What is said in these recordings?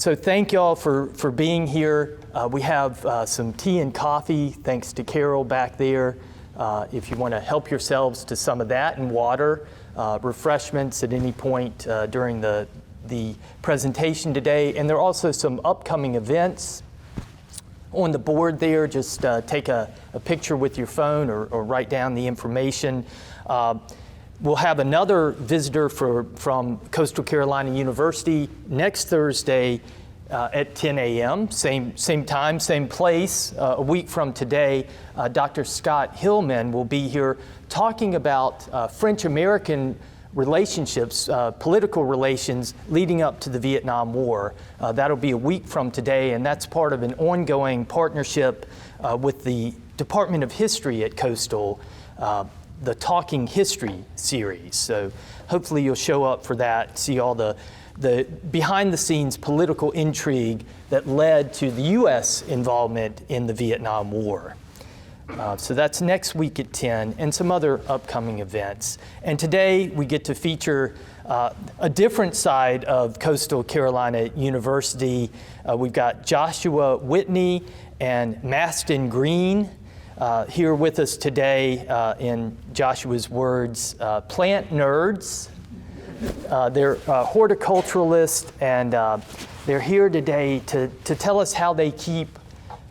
So thank y'all for being here. We have some tea and coffee, thanks to Carol back there. If you want to help yourselves to some of that, and water, refreshments at any point during the presentation today. And there are also some upcoming events on the board there. Just take a picture with your phone or write down the information. We'll have another visitor from Coastal Carolina University next Thursday at 10 a.m., same time, same place. A week from today, Dr. Scott Hillman will be here talking about French-American relationships, political relations leading up to the Vietnam War. That'll be a week from today, and that's part of an ongoing partnership with the Department of History at Coastal, the Talking History series. So hopefully you'll show up for that, see all the behind-the-scenes political intrigue that led to the U.S. involvement in the Vietnam War. So that's next week at 10, and some other upcoming events. And today we get to feature a different side of Coastal Carolina University. We've got Joshua Whitney and Mastin Greene here with us today. In Joshua's words, plant nerds. They're horticulturalists, and they're here today to tell us how they keep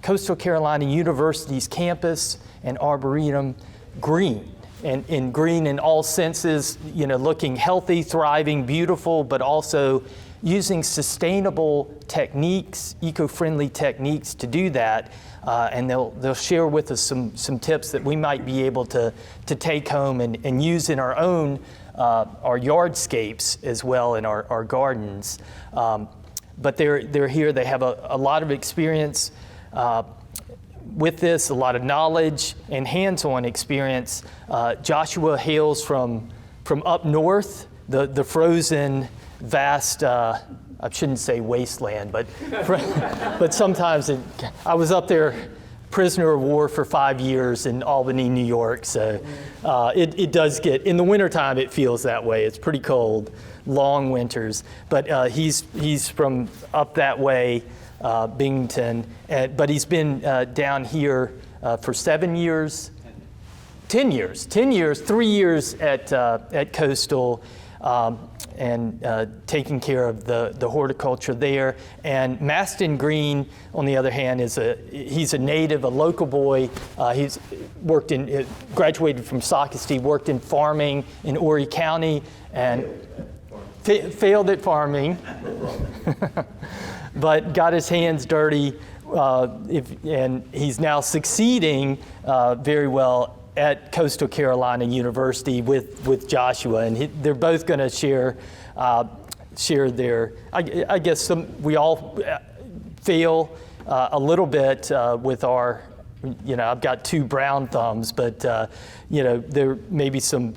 Coastal Carolina University's campus and arboretum green, and in green in all senses, looking healthy, thriving, beautiful, but also using sustainable techniques, eco-friendly techniques to do that. And they'll share with us some tips that we might be able to take home and use in our own our yardscapes as well in our gardens. But they're here. They have a lot of experience with this, a lot of knowledge and hands-on experience. Joshua hails from up north, the frozen, vast, I shouldn't say wasteland, but sometimes I was up there, prisoner of war for 5 years in Albany, New York. So it does get, in the wintertime, it feels that way. It's pretty cold, long winters. But he's from up that way, Binghamton, but he's been down here for 7 years, 10 years, 3 years at Coastal, and taking care of the horticulture there. And Mastin Greene, on the other hand, he's a native, a local boy. He's graduated from Sockasty, worked in farming in Horry County, and failed at farming, but got his hands dirty, and he's now succeeding very well at Coastal Carolina University with Joshua, and they're both going to share their. I guess we all fail a little bit with our. I've got two brown thumbs, but there may be some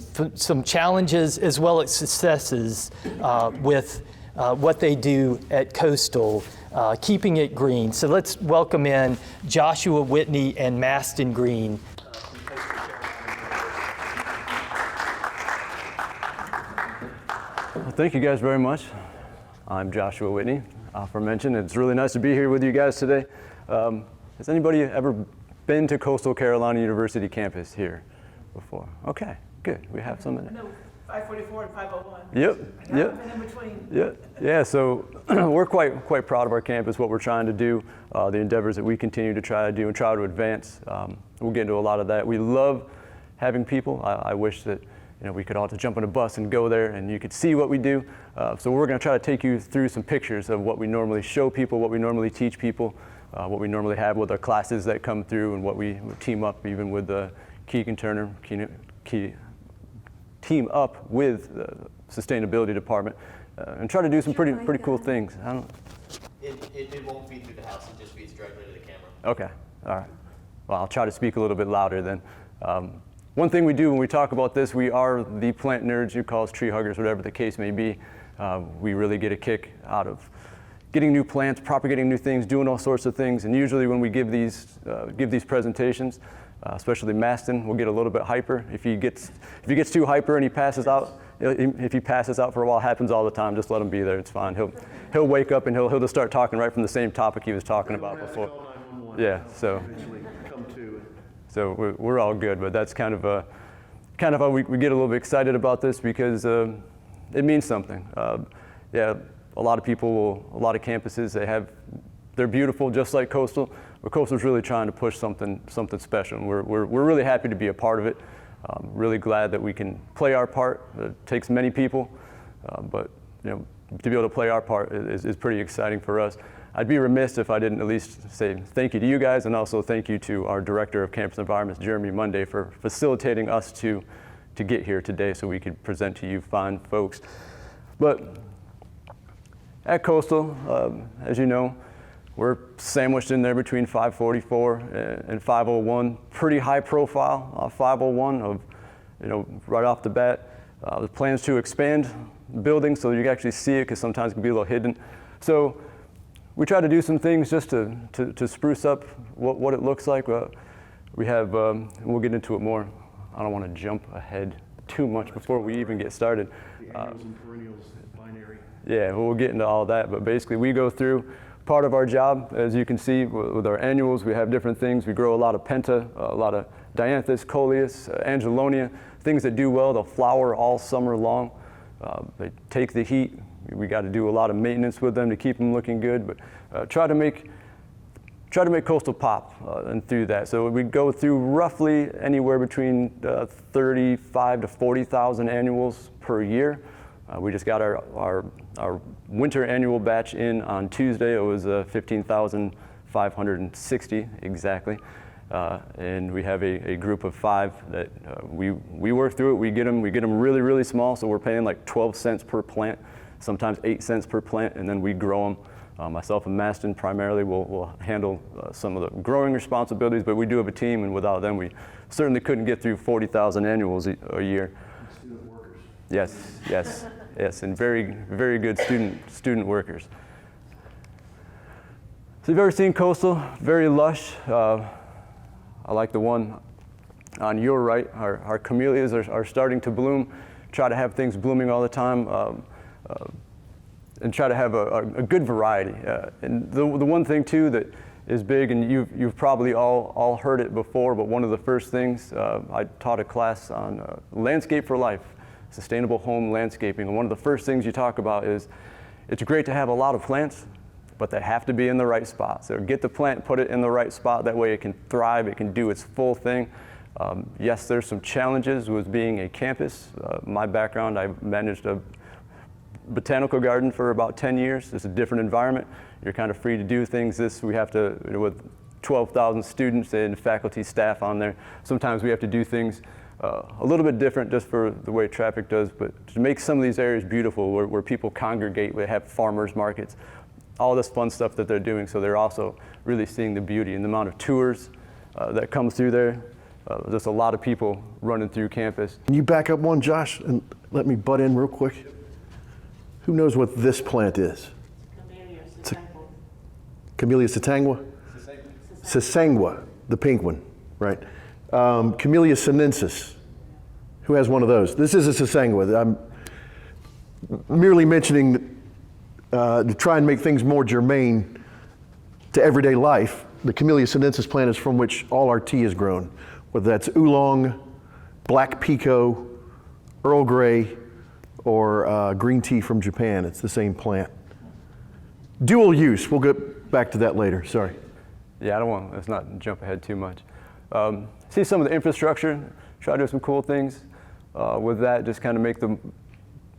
challenges as well as successes with what they do at Coastal, keeping it green. So let's welcome in Joshua Whitney and Mastin Greene. Well, thank you guys very much. I'm Joshua Whitney, aforementioned. It's really nice to be here with you guys today. Has anybody ever been to Coastal Carolina University campus here before? Okay, good. We have some in there. No, 544 and 501. Yep. In between. Yeah. So we're quite proud of our campus, what we're trying to do, the endeavors that we continue to try to do and try to advance. We'll get into a lot of that. We love having people. I wish that we could all just jump on a bus and go there and you could see what we do. So we're going to try to take you through some pictures of what we normally show people, what we normally teach people, what we normally have with our classes that come through, and what we team up even with the Keegan Turner, team up with the sustainability department, and try to do some pretty cool things. It won't feed through the house, it just feeds directly to the camera. Okay, all right. Well, I'll try to speak a little bit louder then. One thing we do when we talk about this, we are the plant nerds, you call us tree huggers, whatever the case may be. We really get a kick out of getting new plants, propagating new things, doing all sorts of things. And usually when we give these presentations, especially Mastin will get a little bit hyper. If he gets too hyper and he passes out, If he passes out for a while, it happens all the time. Just let him be there. It's fine. He'll wake up and he'll just start talking right from the same topic he was talking about before. Yeah. So we're all good, but that's kind of how we get a little bit excited about this because it means something. Yeah, a lot of people, a lot of campuses, they're beautiful just like Coastal, but Coastal's really trying to push something special. And we're really happy to be a part of it. Really glad that we can play our part. It takes many people, but to be able to play our part is pretty exciting for us. I'd be remiss if I didn't at least say thank you to you guys, and also thank you to our Director of Campus Environments, Jeremy Monday, for facilitating us to get here today so we could present to you fine folks. But at Coastal, as you know, we're sandwiched in there between 544 and 501. Pretty high profile 501 of, right off the bat. The plans to expand the building so you can actually see it, because sometimes it can be a little hidden. So we try to do some things just to spruce up what it looks like. We have, we'll get into it more. I don't want to jump ahead too much before we even get started. The annuals and perennials, binary. Yeah, we'll get into all that, but basically we go through part of our job. As you can see with our annuals, we have different things. We grow a lot of penta, a lot of dianthus, coleus, angelonia, things that do well. They'll flower all summer long. They take the heat. We got to do a lot of maintenance with them to keep them looking good, but try to make Coastal pop and through that. So we go through roughly anywhere between 35 to 40,000 annuals per year. We just got our winter annual batch in on Tuesday. It was 15,560 exactly. And we have a group of 5 that we work through it. We get them really, really small, so we're paying like 12 cents per plant, sometimes 8 cents per plant, and then we grow them. Myself and Mastin primarily will handle some of the growing responsibilities, but we do have a team, and without them, we certainly couldn't get through 40,000 annuals a year. Student workers. Yes, and very, very good student workers. So you've ever seen Coastal? Very lush. I like the one on your right. Our camellias are starting to bloom. Try to have things blooming all the time. And try to have a good variety. And the one thing too that is big, and you've probably all heard it before, but one of the first things, I taught a class on landscape for life, sustainable home landscaping. And one of the first things you talk about is it's great to have a lot of plants, but they have to be in the right spot. So get the plant, put it in the right spot, that way it can thrive, it can do its full thing. Yes, there's some challenges with being a campus. My background, I managed a botanical garden for about 10 years. It's a different environment. You're kind of free to do things. We have to, with 12,000 students and faculty staff on there, sometimes we have to do things a little bit different just for the way traffic does, but to make some of these areas beautiful where people congregate, we have farmers markets, all this fun stuff that they're doing, so they're also really seeing the beauty and the amount of tours that come through there. There's a lot of people running through campus. Can you back up one, Josh, and let me butt in real quick? Who knows what this plant is? Camellia Satangua? Sasangua, the pink one, right? Camellia sinensis. Who has one of those? This is a Sasangua. I'm merely mentioning to try and make things more germane to everyday life. The Camellia sinensis plant is from which all our tea is grown, whether that's oolong, black pekoe, Earl Grey, or green tea from Japan. It's the same plant. Dual use. We'll get back to that later. Sorry. Yeah, let's not jump ahead too much. See some of the infrastructure. Try to do some cool things with that. Just kind of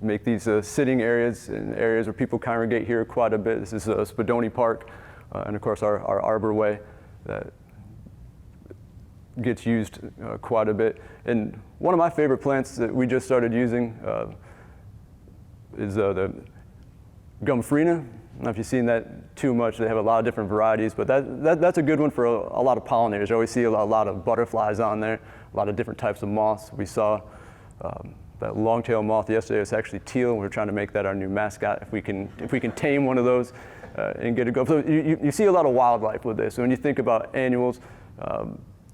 make these sitting areas and areas where people congregate here quite a bit. This is Spadoni Park, and of course our Arbor Way that gets used quite a bit. And one of my favorite plants that we just started using is the Gumfrena. I don't know if you've seen that too much. They have a lot of different varieties, but that's a good one for a lot of pollinators. You always see a lot of butterflies on there, a lot of different types of moths. We saw that long-tail moth yesterday. It's actually teal, and we're trying to make that our new mascot. If we can tame one of those and get it going. So you see a lot of wildlife with this. So when you think about annuals,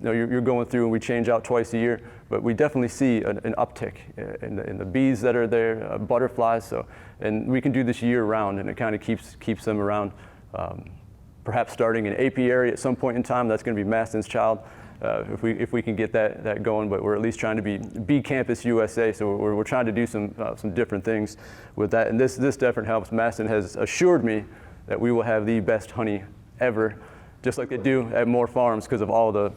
you're going through and we change out twice a year, but we definitely see an uptick in the bees that are there, butterflies. So, and we can do this year round, and it kind of keeps them around. Perhaps starting in apiary at some point in time. That's going to be Mastin's child, if we can get that going. But we're at least trying to be Bee Campus USA. So we're trying to do some different things with that, and this definitely helps. Mastin has assured me that we will have the best honey ever, just like they do at more farms because of all the.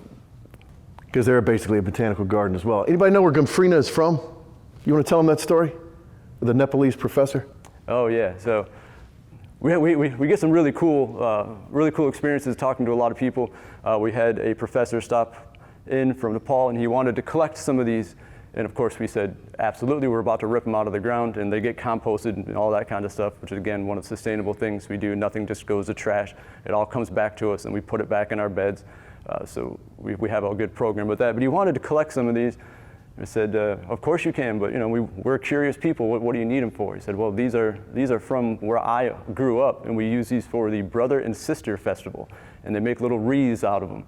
Because they're basically a botanical garden as well. Anybody know where Gomfrina is from? You want to tell them that story? The Nepalese professor? Oh yeah, so we get some really cool experiences talking to a lot of people. We had a professor stop in from Nepal, and he wanted to collect some of these. And of course we said, absolutely, we're about to rip them out of the ground, and they get composted and all that kind of stuff, which is again, one of the sustainable things we do. Nothing just goes to trash. It all comes back to us, and we put it back in our beds. So we have a good program with that. But he wanted to collect some of these. I said, of course you can, but we're curious people. What do you need them for? He said, well, these are from where I grew up, and we use these for the Brother and Sister Festival, and they make little wreaths out of them.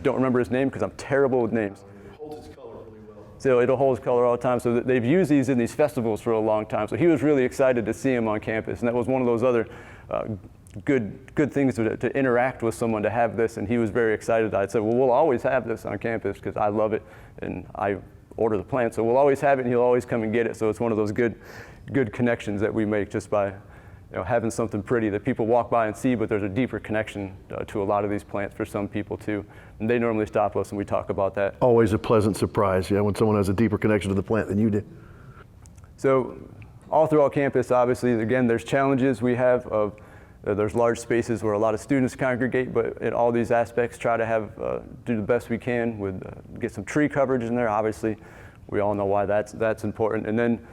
Don't remember his name because I'm terrible with names. It holds its color really well. So it'll hold its color all the time. So they've used these in these festivals for a long time. So he was really excited to see him on campus, and that was one of those other good things to interact with someone, to have this, and he was very excited. I said, well, we'll always have this on campus because I love it, and I order the plant, so we'll always have it, and he'll always come and get it. So it's one of those good connections that we make just by having something pretty that people walk by and see, but there's a deeper connection to a lot of these plants for some people too. And they normally stop us and we talk about that. Always a pleasant surprise, yeah, when someone has a deeper connection to the plant than you do. So all throughout campus, obviously, again, there's challenges we have of there's large spaces where a lot of students congregate, but in all these aspects, try to do the best we can with get some tree coverage in there. Obviously, we all know why that's important, and then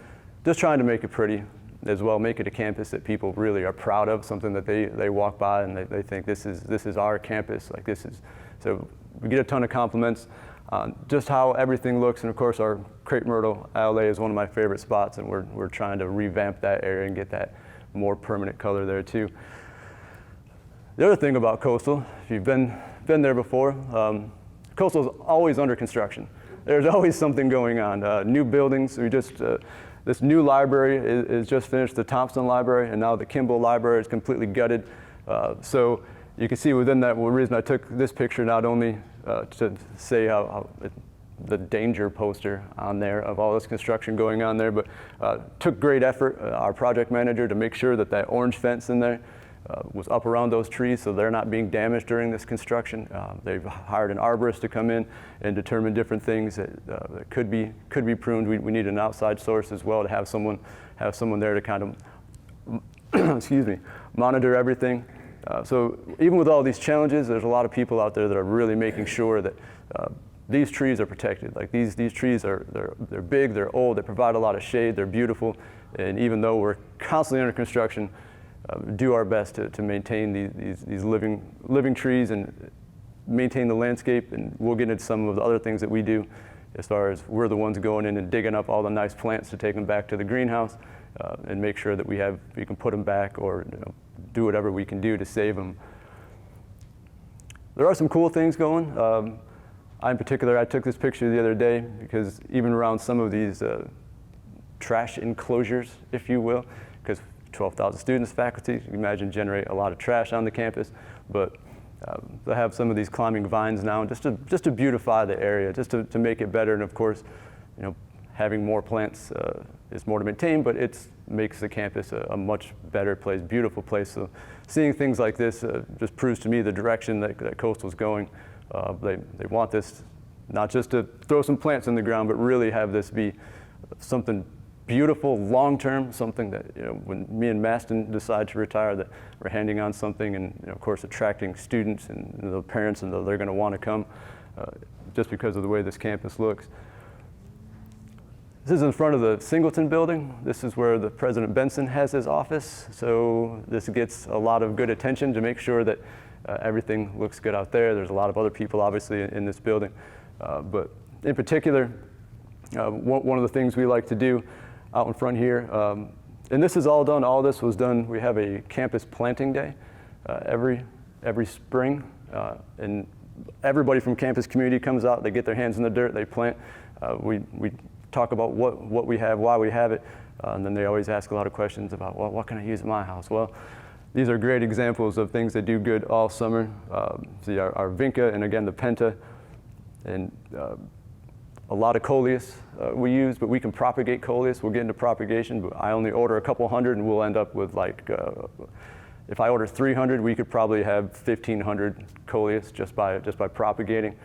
just trying to make it pretty as well. Make it a campus that people really are proud of, something that they walk by and they think this is our campus. Like this is. So we get a ton of compliments on just how everything looks, and of course, our crepe myrtle alley is one of my favorite spots, and we're trying to revamp that area and get that more permanent color there too. The other thing about Coastal, if you've been there before, Coastal is always under construction. There's always something going on. New buildings. This new library is just finished, the Thompson Library, and now the Kimball Library is completely gutted. So you can see within that, the reason I took this picture, not only to say how the danger poster on there of all this construction going on there, but took great effort, our project manager, to make sure that orange fence in there was up around those trees so they're not being damaged during this construction. They've hired an arborist to come in and determine different things that could be pruned. We need an outside source as well to have someone there to kind of excuse me, monitor everything. So even with all these challenges, there's a lot of people out there that are really making sure that these trees are protected. Like these trees they're big, they're old, they provide a lot of shade, they're beautiful, and even though we're constantly under construction, do our best to maintain these living trees and maintain the landscape. And we'll get into some of the other things that we do, as far as we're the ones going in and digging up all the nice plants to take them back to the greenhouse and make sure that we can put them back, or do whatever we can do to save them. There are some cool things going. In particular, I took this picture the other day because even around some of these trash enclosures, if you will, because 12,000 students, faculty, you can imagine, generate a lot of trash on the campus, but they have some of these climbing vines now just to beautify the area, just to make it better. And of course, having more plants is more to maintain, but it makes the campus a much better place, beautiful place. So seeing things like this just proves to me the direction that Coastal's going. They want this not just to throw some plants in the ground, but really have this be something beautiful, long-term, something that, when me and Mastin decide to retire, that we're handing on something, and of course attracting students and the parents, and they're going to want to come just because of the way this campus looks. This is in front of the Singleton building. This is where the President Benson has his office, so this gets a lot of good attention to make sure that everything looks good out there. There's a lot of other people obviously in this building, but in particular, one of the things we like to do out in front here, and this is all this was done, we have a campus planting day every spring, and everybody from campus community comes out, they get their hands in the dirt, they plant. We talk about what we have, why we have it, and then they always ask a lot of questions about, well, what can I use in my house? Well, these are great examples of things that do good all summer. See our vinca, and again the penta, and a lot of coleus we use, but we can propagate coleus. We'll get into propagation, but I only order a couple hundred, and we'll end up with like, if I order 300, we could probably have 1,500 coleus just by propagating.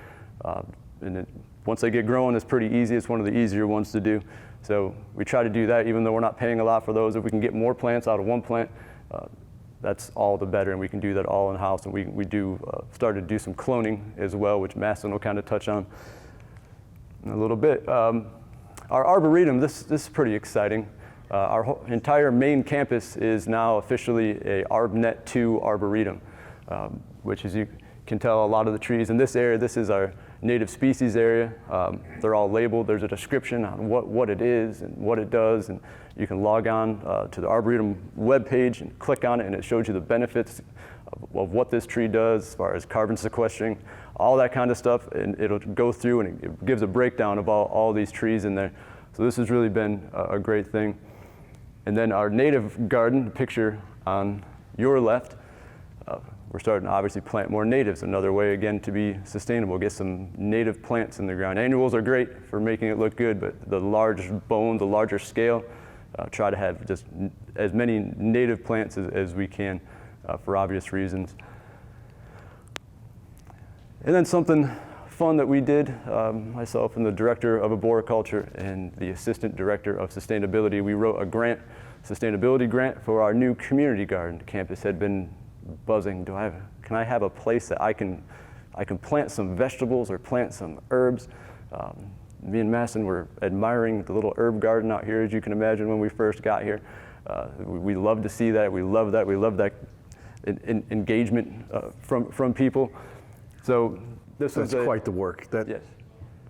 And once they get growing, it's pretty easy. It's one of the easier ones to do. So we try to do that, even though we're not paying a lot for those. If we can get more plants out of one plant, that's all the better, and we can do that all in-house. And we do start to do some cloning as well, which Mastin will kind of touch on in a little bit. Our arboretum, this is pretty exciting. Our entire main campus is now officially a ArbNet 2 arboretum, which, as you can tell, a lot of the trees in this area, this is our native species area. They're all labeled. There's a description on what it is and what it does, and you can log on to the Arboretum webpage and click on it, and it shows you the benefits of what this tree does as far as carbon sequestering, all that kind of stuff, and it'll go through and it gives a breakdown of all these trees in there. So this has really been a great thing. And then our native garden, the picture on your left, we're starting to obviously plant more natives. Another way, again, to be sustainable, get some native plants in the ground. Annuals are great for making it look good, but the large bone, the larger scale, try to have just as many native plants as we can for obvious reasons. And then something fun that we did, myself and the director of arboriculture and the assistant director of sustainability, we wrote a grant, sustainability grant for our new community garden. The campus had been buzzing. Can I have a place that I can plant some vegetables or plant some herbs? Me and Mastin were admiring the little herb garden out here, as you can imagine, when we first got here. We love to see that. We love that. We love that engagement from people. So that's quite the work. Yes.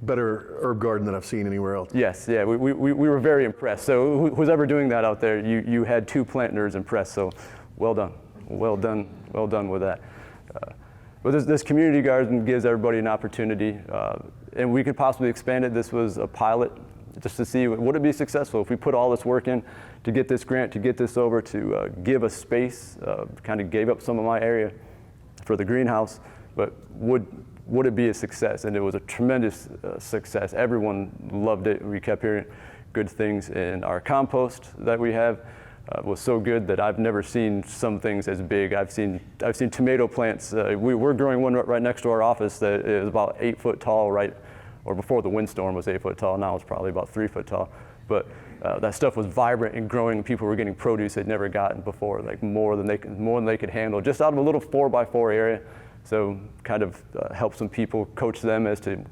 Better herb garden than I've seen anywhere else. Yes, yeah, we were very impressed. So who's ever doing that out there, you had 2 plant nerds impressed. So well done. Well done with that. But this community garden gives everybody an opportunity, and we could possibly expand it. This was a pilot just to see, would it be successful if we put all this work in to get this grant, to get this over, to give a space, kind of gave up some of my area for the greenhouse, but would it be a success? And it was a tremendous success. Everyone loved it. We kept hearing good things, and our compost that we have was so good that I've never seen some things as big. I've seen tomato plants. We're growing one right next to our office that is about 8 foot tall, or before the windstorm was 8 foot tall. Now it's probably about 3 foot tall. But that stuff was vibrant and growing. People were getting produce they'd never gotten before, like more than they could handle, just out of a little 4x4 area. So kind of help some people, coach them as to,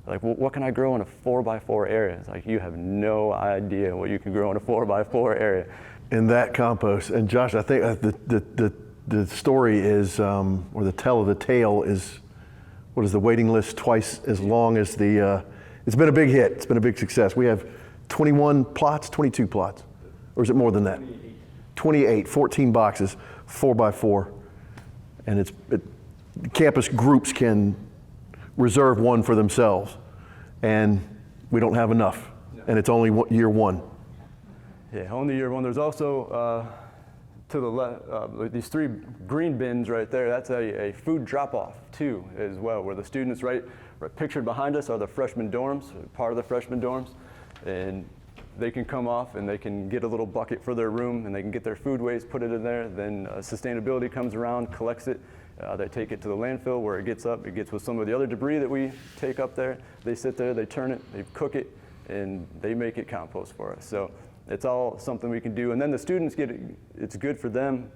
like, well, what can I grow in a 4x4 area? It's like, you have no idea what you can grow in a 4x4 area. In that compost, and Josh, I think the story is, or the tell of the tale is, what is the waiting list twice as long as the, it's been a big hit, it's been a big success. We have 21 plots, 22 plots, or is it more than that? 28, 14 boxes, 4x4, and campus groups can reserve one for themselves, and we don't have enough, and it's only year 1. Yeah, only year 1. There's also, to the left, these 3 green bins right there, that's a food drop-off too, as well, where the students right pictured behind us are the freshman dorms, part of the freshman dorms, and they can come off and they can get a little bucket for their room, and they can get their food waste, put it in there, then sustainability comes around, collects it, they take it to the landfill where it gets up, it gets with some of the other debris that we take up there, they sit there, they turn it, they cook it, and they make it compost for us. So it's all something we can do. And then the students get it, it's good for them.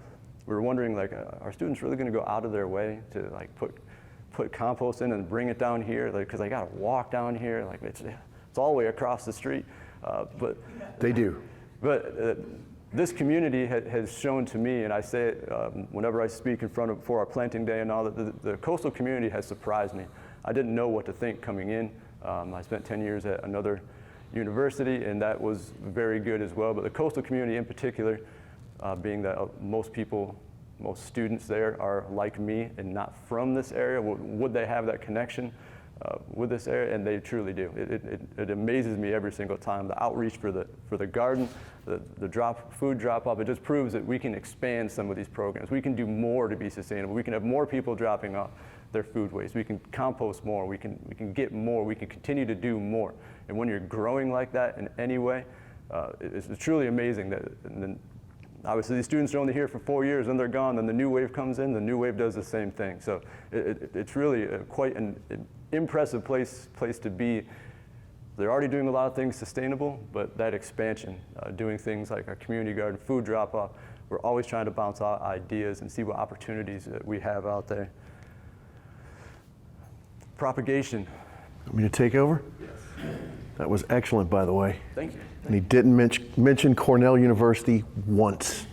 We were wondering, like, are students really going to go out of their way to, like, put compost in and bring it down here? Like, because they got to walk down here. Like, it's all the way across the street. But they do. But this community has shown to me, and I say it whenever I speak for our planting day and all, that the coastal community has surprised me. I didn't know what to think coming in. I spent 10 years at another university, and that was very good as well. But the coastal community in particular, being that most people most students there are like me and not from this area? Would they have that connection with this area? And they truly do. It amazes me every single time. The outreach for the garden, the food drop off, it just proves that we can expand some of these programs. We can do more to be sustainable. We can have more people dropping off their food waste. We can compost more. We can get more. We can continue to do more. And when you're growing like that in any way, it's truly amazing that. And then obviously, these students are only here for 4 years, and they're gone. Then the new wave comes in. The new wave does the same thing. So it's really quite an impressive place to be. They're already doing a lot of things sustainable, but that expansion, doing things like our community garden, food drop-off, we're always trying to bounce out ideas and see what opportunities that we have out there. Propagation. Want me to take over? Yes. That was excellent, by the way. Thank you. And he didn't mention Cornell University once.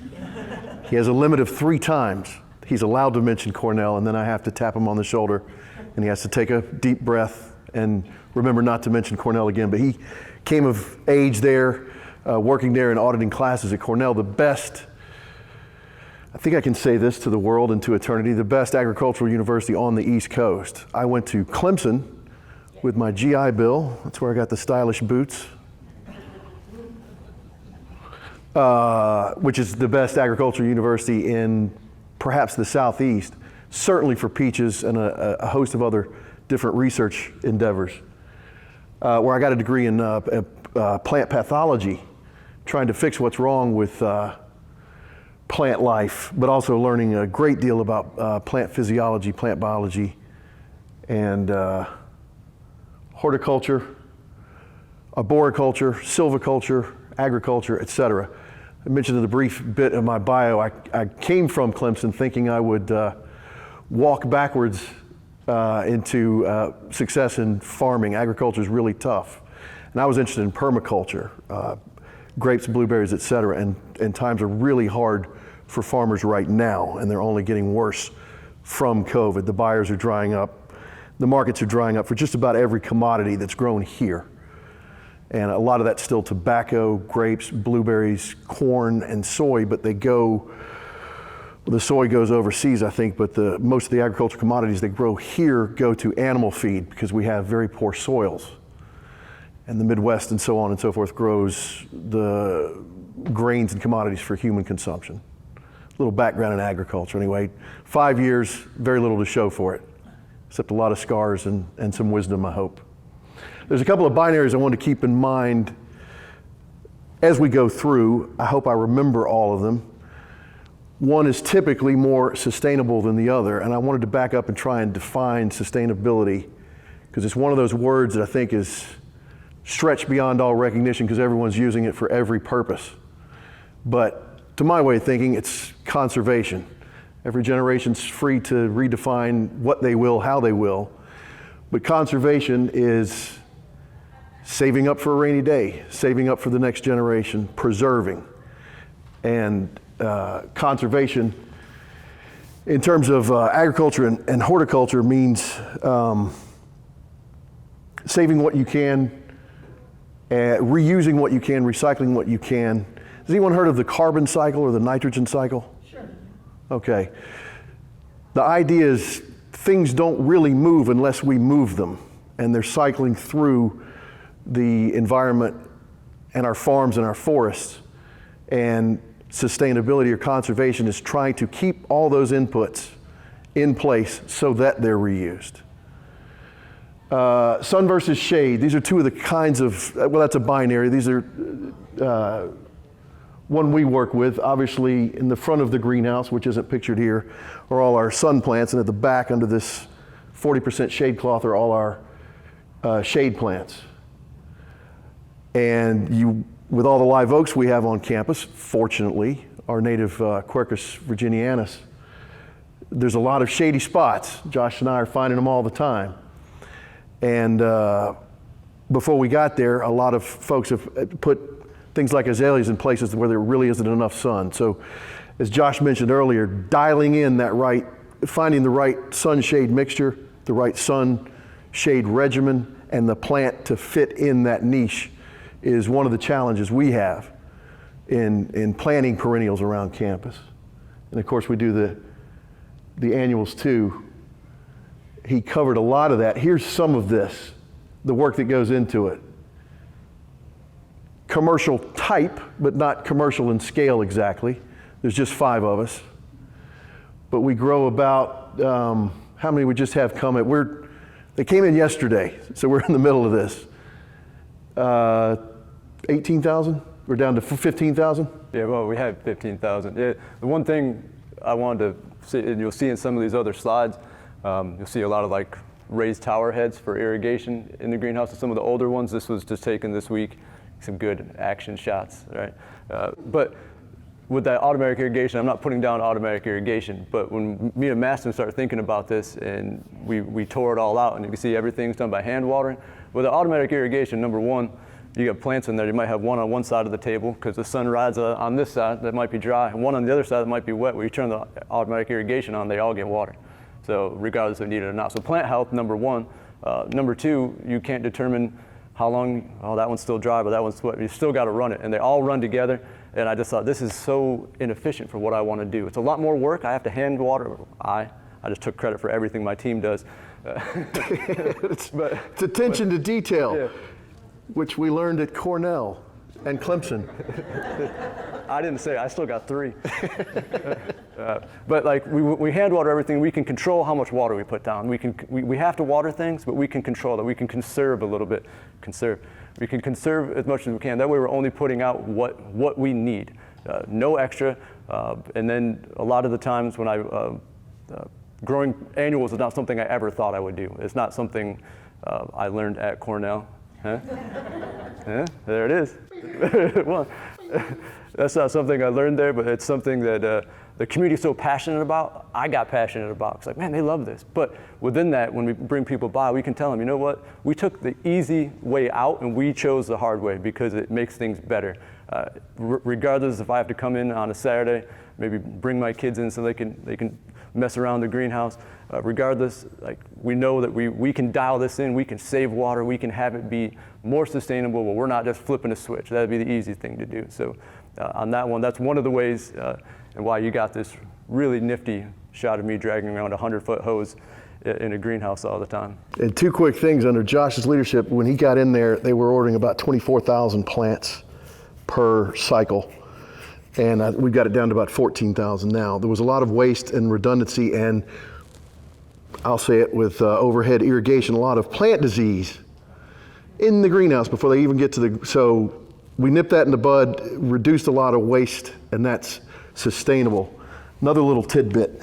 He has a limit of 3 times he's allowed to mention Cornell, and then I have to tap him on the shoulder, and he has to take a deep breath and remember not to mention Cornell again. But he came of age there, working there and auditing classes at Cornell. The best, I think I can say this to the world and to eternity, the best agricultural university on the East Coast. I went to Clemson with my GI Bill. That's where I got the stylish boots. Which is the best agricultural university in perhaps the Southeast, certainly for peaches and a host of other different research endeavors, where I got a degree in plant pathology, trying to fix what's wrong with plant life, but also learning a great deal about plant physiology, plant biology, and horticulture, arboriculture, silviculture, agriculture, etc. I mentioned in the brief bit of my bio, I came from Clemson thinking I would walk backwards into success in farming. Agriculture is really tough. And I was interested in permaculture, grapes, blueberries, etc. And times are really hard for farmers right now, and they're only getting worse from COVID. The buyers are drying up. The markets are drying up for just about every commodity that's grown here. And a lot of that's still tobacco, grapes, blueberries, corn, and soy, but the soy goes overseas, I think, but most of the agricultural commodities that grow here go to animal feed because we have very poor soils. And the Midwest and so on and so forth grows the grains and commodities for human consumption. A little background in agriculture anyway. 5 years, very little to show for it, except a lot of scars and some wisdom, I hope. There's a couple of binaries I want to keep in mind as we go through. I hope I remember all of them. One is typically more sustainable than the other, and I wanted to back up and try and define sustainability because it's one of those words that I think is stretched beyond all recognition because everyone's using it for every purpose. But to my way of thinking, it's conservation. Every generation's free to redefine what they will, how they will, but conservation is saving up for a rainy day, saving up for the next generation, preserving. And conservation in terms of agriculture and horticulture means saving what you can, reusing what you can, recycling what you can. Has anyone heard of the carbon cycle or the nitrogen cycle? Sure. Okay. The idea is things don't really move unless we move them, and they're cycling through the environment and our farms and our forests. And sustainability or conservation is trying to keep all those inputs in place so that they're reused. Sun versus shade, these are two of the kinds of, well, that's a binary. These are one we work with. Obviously, in the front of the greenhouse, which isn't pictured here, are all our sun plants, and at the back under this 40% shade cloth are all our shade plants. And with all the live oaks we have on campus, fortunately, our native Quercus virginianus, there's a lot of shady spots. Josh and I are finding them all the time. And before we got there, a lot of folks have put things like azaleas in places where there really isn't enough sun. So as Josh mentioned earlier, dialing in finding the right sun-shade mixture, the right sun-shade regimen, and the plant to fit in that niche is one of the challenges we have in planting perennials around campus. and of course we do the annuals too. He covered a lot of that. Here's some of this, the work that goes into it. Commercial type, but not commercial in scale exactly. There's just 5 of us. But we grow about, how many we just have come at? They came in yesterday, so we're in the middle of this. 18,000? We're down to 15,000? Yeah, well, we had 15,000. Yeah, the one thing I wanted to see, and you'll see in some of these other slides, you'll see a lot of like raised tower heads for irrigation in the greenhouse. And some of the older ones, this was just taken this week. Some good action shots, right? But with that automatic irrigation, I'm not putting down automatic irrigation, but when me and Mastin started thinking about this and we tore it all out, and you can see everything's done by hand watering. With the automatic irrigation, number one, you got plants in there, you might have one on one side of the table because the sun rides on this side that might be dry, and one on the other side that might be wet. When you turn the automatic irrigation on, they all get water. So regardless if they need it or not. So plant health, number one. Number two, you can't determine how long, oh, that one's still dry, but that one's wet. You still got to run it, and they all run together. And I just thought, this is so inefficient for what I want to do. It's a lot more work. I have to hand water. I just took credit for everything my team does. It's attention to detail, Yeah. which we learned at Cornell and Clemson. I didn't say, I still got 3. But like we hand water everything. We can control how much water we put down. We have to water things, but we can control that. We can conserve a little bit. We can conserve as much as we can. That way we're only putting out what we need. No extra. And then a lot of the times when growing annuals is not something I ever thought I would do. It's not something I learned at Cornell. Huh? Yeah, there it is. Well, that's not something I learned there, but it's something that the community's so passionate about. I got passionate about. It's like, man, they love this. But within that, when we bring people by, we can tell them, you know what? We took the easy way out, and we chose the hard way because it makes things better. Regardless if I have to come in on a Saturday, maybe bring my kids in so they can mess around the greenhouse. Regardless, like we know that we can dial this in, we can save water, we can have it be more sustainable, but we're not just flipping a switch. That'd be the easy thing to do. So on that one, that's one of the ways and why you got this really nifty shot of me dragging around a 100-foot hose in a greenhouse all the time. And 2 quick things under Josh's leadership. When he got in there, they were ordering about 24,000 plants per cycle. And we got it down to about 14,000 now. There was a lot of waste and redundancy, and I'll say it with overhead irrigation, a lot of plant disease in the greenhouse before they even get to so we nipped that in the bud, reduced a lot of waste, and that's sustainable. Another little tidbit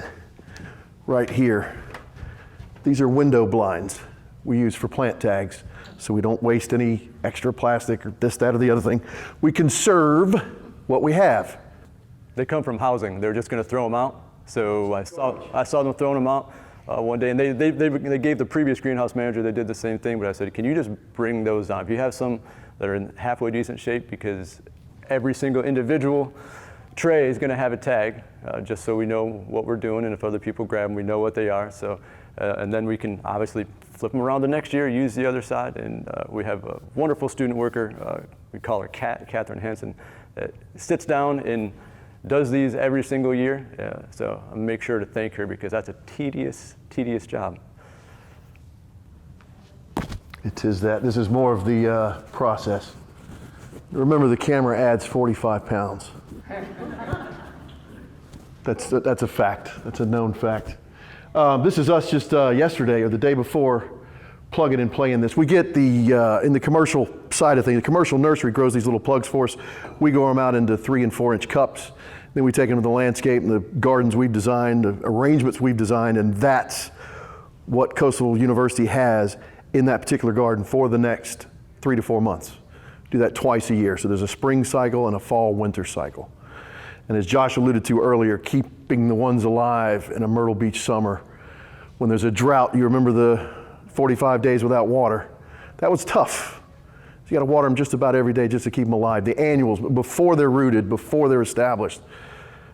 right here. These are window blinds we use for plant tags, so we don't waste any extra plastic or this, that, or the other thing. We conserve what we have. They come from housing. They're just going to throw them out. So I saw them throwing them out one day, and they gave the previous greenhouse manager, they did the same thing, but I said, can you just bring those down? If you have some that are in halfway decent shape, because every single individual tray is going to have a tag, just so we know what we're doing, and if other people grab them, we know what they are. So, and then we can obviously flip them around the next year, use the other side, and we have a wonderful student worker, we call her Catherine Hansen, that sits down and does these every single year. So I'll make sure to thank her because that's a tedious job. It is that. This is more of the process. Remember, the camera adds 45 pounds. That's a fact. That's a known fact. This is us just yesterday or the day before plugging and playing this. We get in the commercial side of things, the commercial nursery grows these little plugs for us. We grow them out into 3 and 4 inch cups. Then we take them to the landscape and the gardens we've designed, the arrangements we've designed, and that's what Coastal University has in that particular garden for the next 3 to 4 months. Do that twice a year. So there's a spring cycle and a fall-winter cycle. And as Josh alluded to earlier, keeping the ones alive in a Myrtle Beach summer. When there's a drought, you remember the 45 days without water. That was tough. So you got to water them just about every day just to keep them alive. The annuals, before they're rooted, before they're established,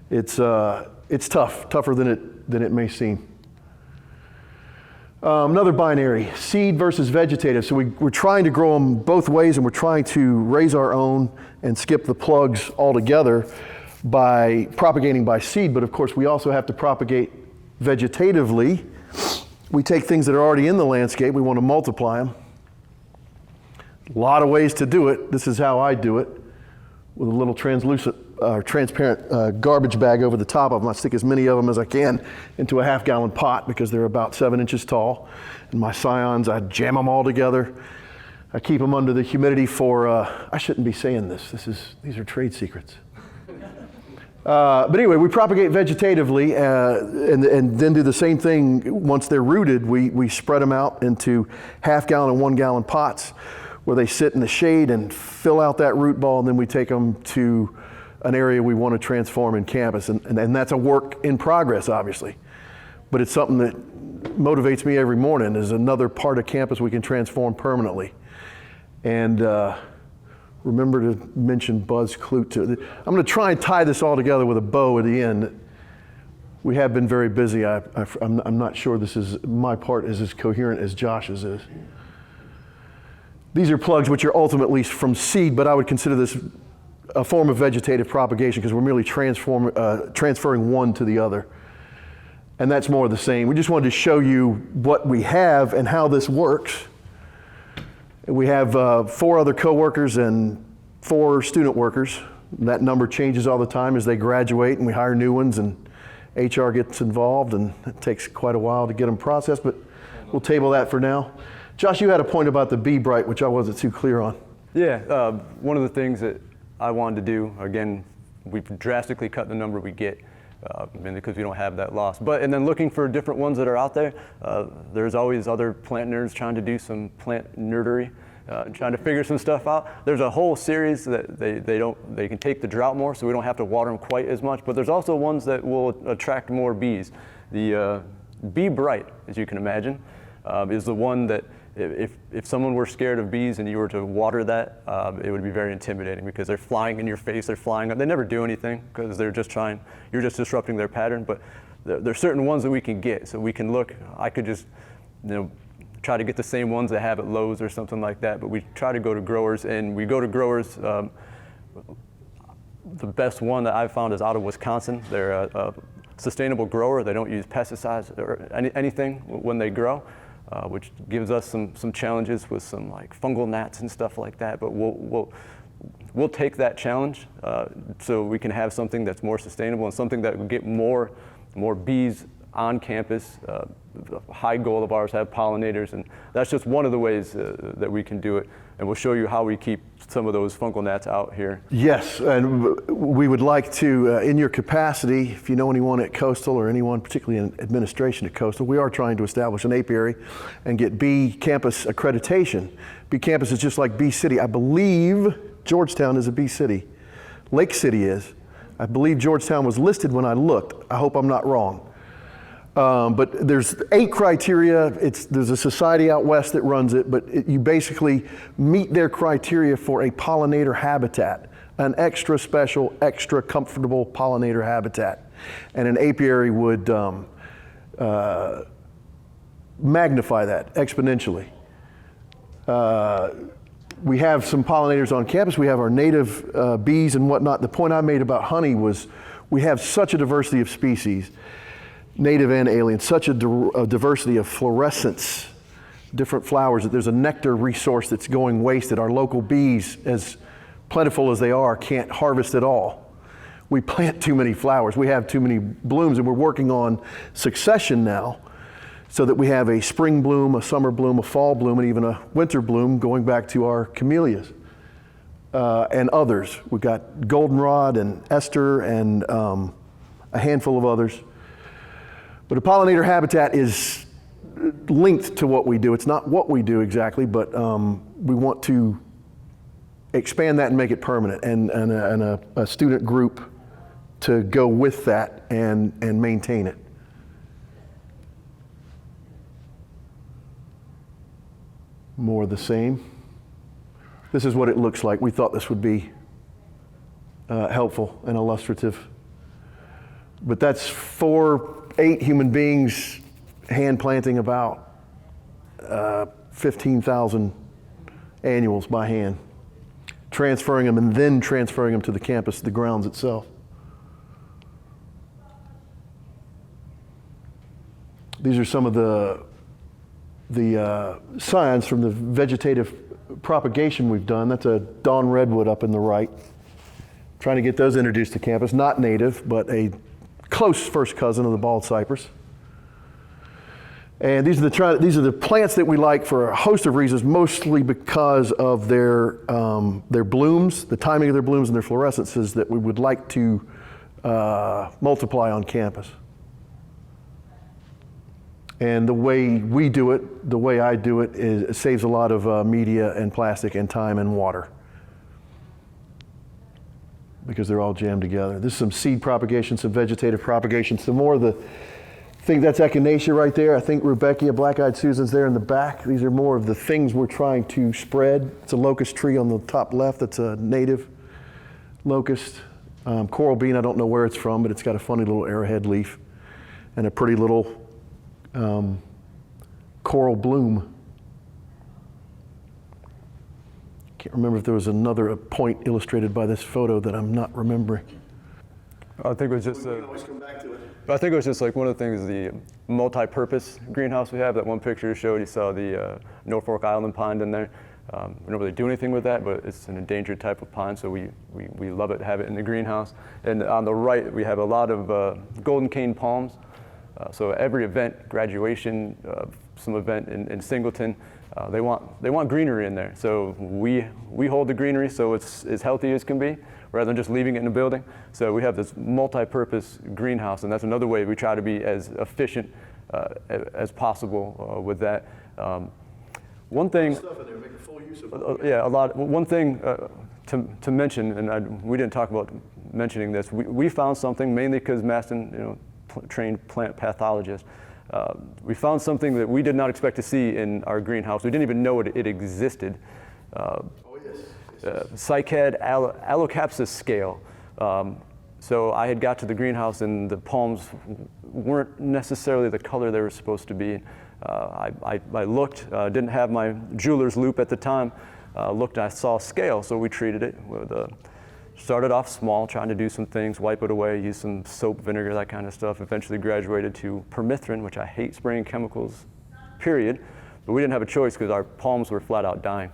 it's tough, tougher than it may seem. Another binary, seed versus vegetative. So we're trying to grow them both ways, and we're trying to raise our own and skip the plugs altogether. by propagating by seed, but of course we also have to propagate vegetatively. We take things that are already in the landscape, we want to multiply them. A lot of ways to do it. This is how I do it, with a little transparent garbage bag over the top of them. I stick as many of them as I can into a half-gallon pot because they're about 7 inches tall. And my scions, I jam them all together. I keep them under the humidity for, I shouldn't be saying this. These are trade secrets. But anyway, we propagate vegetatively and then do the same thing once they're rooted. We spread them out into half-gallon and 1-gallon pots where they sit in the shade and fill out that root ball, and then we take them to an area we want to transform in campus. And that's a work in progress, obviously. But it's something that motivates me every morning, is another part of campus we can transform permanently. And remember to mention Buzz Clute too. I'm going to try and tie this all together with a bow at the end. We have been very busy. I'm not sure my part is as coherent as Josh's is. These are plugs which are ultimately from seed, but I would consider this a form of vegetative propagation because we're merely transferring one to the other. And that's more of the same. We just wanted to show you what we have and how this works. We have 4 other co-workers and 4 student workers. That number changes all the time as they graduate and we hire new ones, and HR gets involved, and it takes quite a while to get them processed, but we'll table that for now. Josh, you had a point about the Be Bright, which I wasn't too clear on. Yeah, one of the things that I wanted to do, again, we've drastically cut the number we get, mainly because we don't have that loss. And then looking for different ones that are out there, there's always other plant nerds trying to do some plant nerdery, trying to figure some stuff out. There's a whole series that they can take the drought more, so we don't have to water them quite as much. But there's also ones that will attract more bees. The Be Bright, as you can imagine, is the one that if someone were scared of bees and you were to water that, it would be very intimidating because they're flying in your face, they're flying up. They never do anything because they're just you're just disrupting their pattern. But there are certain ones that we can get. So we can look, I could just, try to get the same ones that have at Lowe's or something like that. But we try to go to growers, and we go to growers. The best one that I've found is out of Wisconsin. They're a sustainable grower. They don't use pesticides or anything when they grow. Which gives us some challenges with some like fungal gnats and stuff like that. But we'll take that challenge so we can have something that's more sustainable and something that will get more bees on campus. A high goal of ours, have pollinators, and that's just one of the ways that we can do it. And we'll show you how we keep some of those fungal gnats out here. Yes, and we would like to, in your capacity, if you know anyone at Coastal or anyone particularly in administration at Coastal, we are trying to establish an apiary and get Bee Campus accreditation. Bee Campus is just like Bee City. I believe Georgetown is a Bee City. Lake City is. I believe Georgetown was listed when I looked. I hope I'm not wrong. But there's 8 criteria. There's a society out west that runs it, but you basically meet their criteria for a pollinator habitat, an extra special, extra comfortable pollinator habitat. And an apiary would magnify that exponentially. We have some pollinators on campus. We have our native bees and whatnot. The point I made about honey was we have such a diversity of species, native and alien, such a diversity of fluorescence, different flowers, that there's a nectar resource that's going wasted. Our local bees, as plentiful as they are, can't harvest it all. We plant too many flowers. We have too many blooms, and we're working on succession now so that we have a spring bloom, a summer bloom, a fall bloom, and even a winter bloom going back to our camellias and others. We've got goldenrod and ester and a handful of others. But a pollinator habitat is linked to what we do. It's not what we do exactly, but we want to expand that and make it permanent, and a student group to go with that and maintain it. More of the same. This is what it looks like. We thought this would be helpful and illustrative. But that's 8 human beings hand planting about 15,000 annuals by hand, transferring them and then transferring them to the campus, the grounds itself. These are some of the signs from the vegetative propagation we've done. That's a dawn redwood up in the right. Trying to get those introduced to campus. Not native, but a close first cousin of the bald cypress. And these are the plants that we like for a host of reasons, mostly because of their blooms, the timing of their blooms and their fluorescences that we would like to multiply on campus. And the way we do it, the way I do it, it saves a lot of media and plastic and time and water, because they're all jammed together. This is some seed propagation, some vegetative propagation, some more of the thing. That's echinacea right there. I think Rudbeckia, black-eyed Susan's there in the back. These are more of the things we're trying to spread. It's a locust tree on the top left. That's a native locust. Coral bean, I don't know where it's from, but it's got a funny little arrowhead leaf and a pretty little coral bloom. Can't remember if there was another point illustrated by this photo that I'm not remembering. I think it was just. We can always come back to it. I think it was just like one of the things, the multi-purpose greenhouse we have. That one picture you showed, you saw the Norfolk Island pine in there. We don't really do anything with that, but it's an endangered type of pine, so we love it, have it in the greenhouse. And on the right, we have a lot of golden cane palms. So every event, graduation, some event in Singleton, they want greenery in there. So we hold the greenery so it's as healthy as can be, rather than just leaving it in the building. So we have this multi-purpose greenhouse, and that's another way we try to be as efficient as possible with that. One thing, Stuff in there, make a full use of it. yeah, a lot. One thing to mention, and we didn't talk about mentioning this. We found something, mainly because Mastin, trained plant pathologist. We found something that we did not expect to see in our greenhouse. We didn't even know it existed. Cycad allocapsis scale. So I had got to the greenhouse and the palms weren't necessarily the color they were supposed to be. I looked, didn't have my jeweler's loop at the time. Looked, I saw scale, so we treated it with started off small, trying to do some things, wipe it away, use some soap, vinegar, that kind of stuff. Eventually graduated to permethrin, which I hate spraying chemicals, period. But we didn't have a choice because our palms were flat out dying.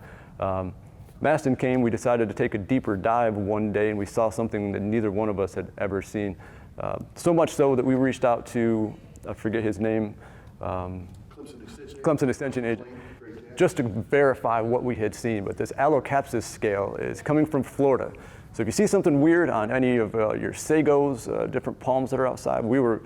Mastin came, we decided to take a deeper dive one day, and we saw something that neither one of us had ever seen. So much so that we reached out to, I forget his name, Clemson Extension Agent, just to verify what we had seen. But this allocapsis scale is coming from Florida. So if you see something weird on any of your sagos, different palms that are outside, we were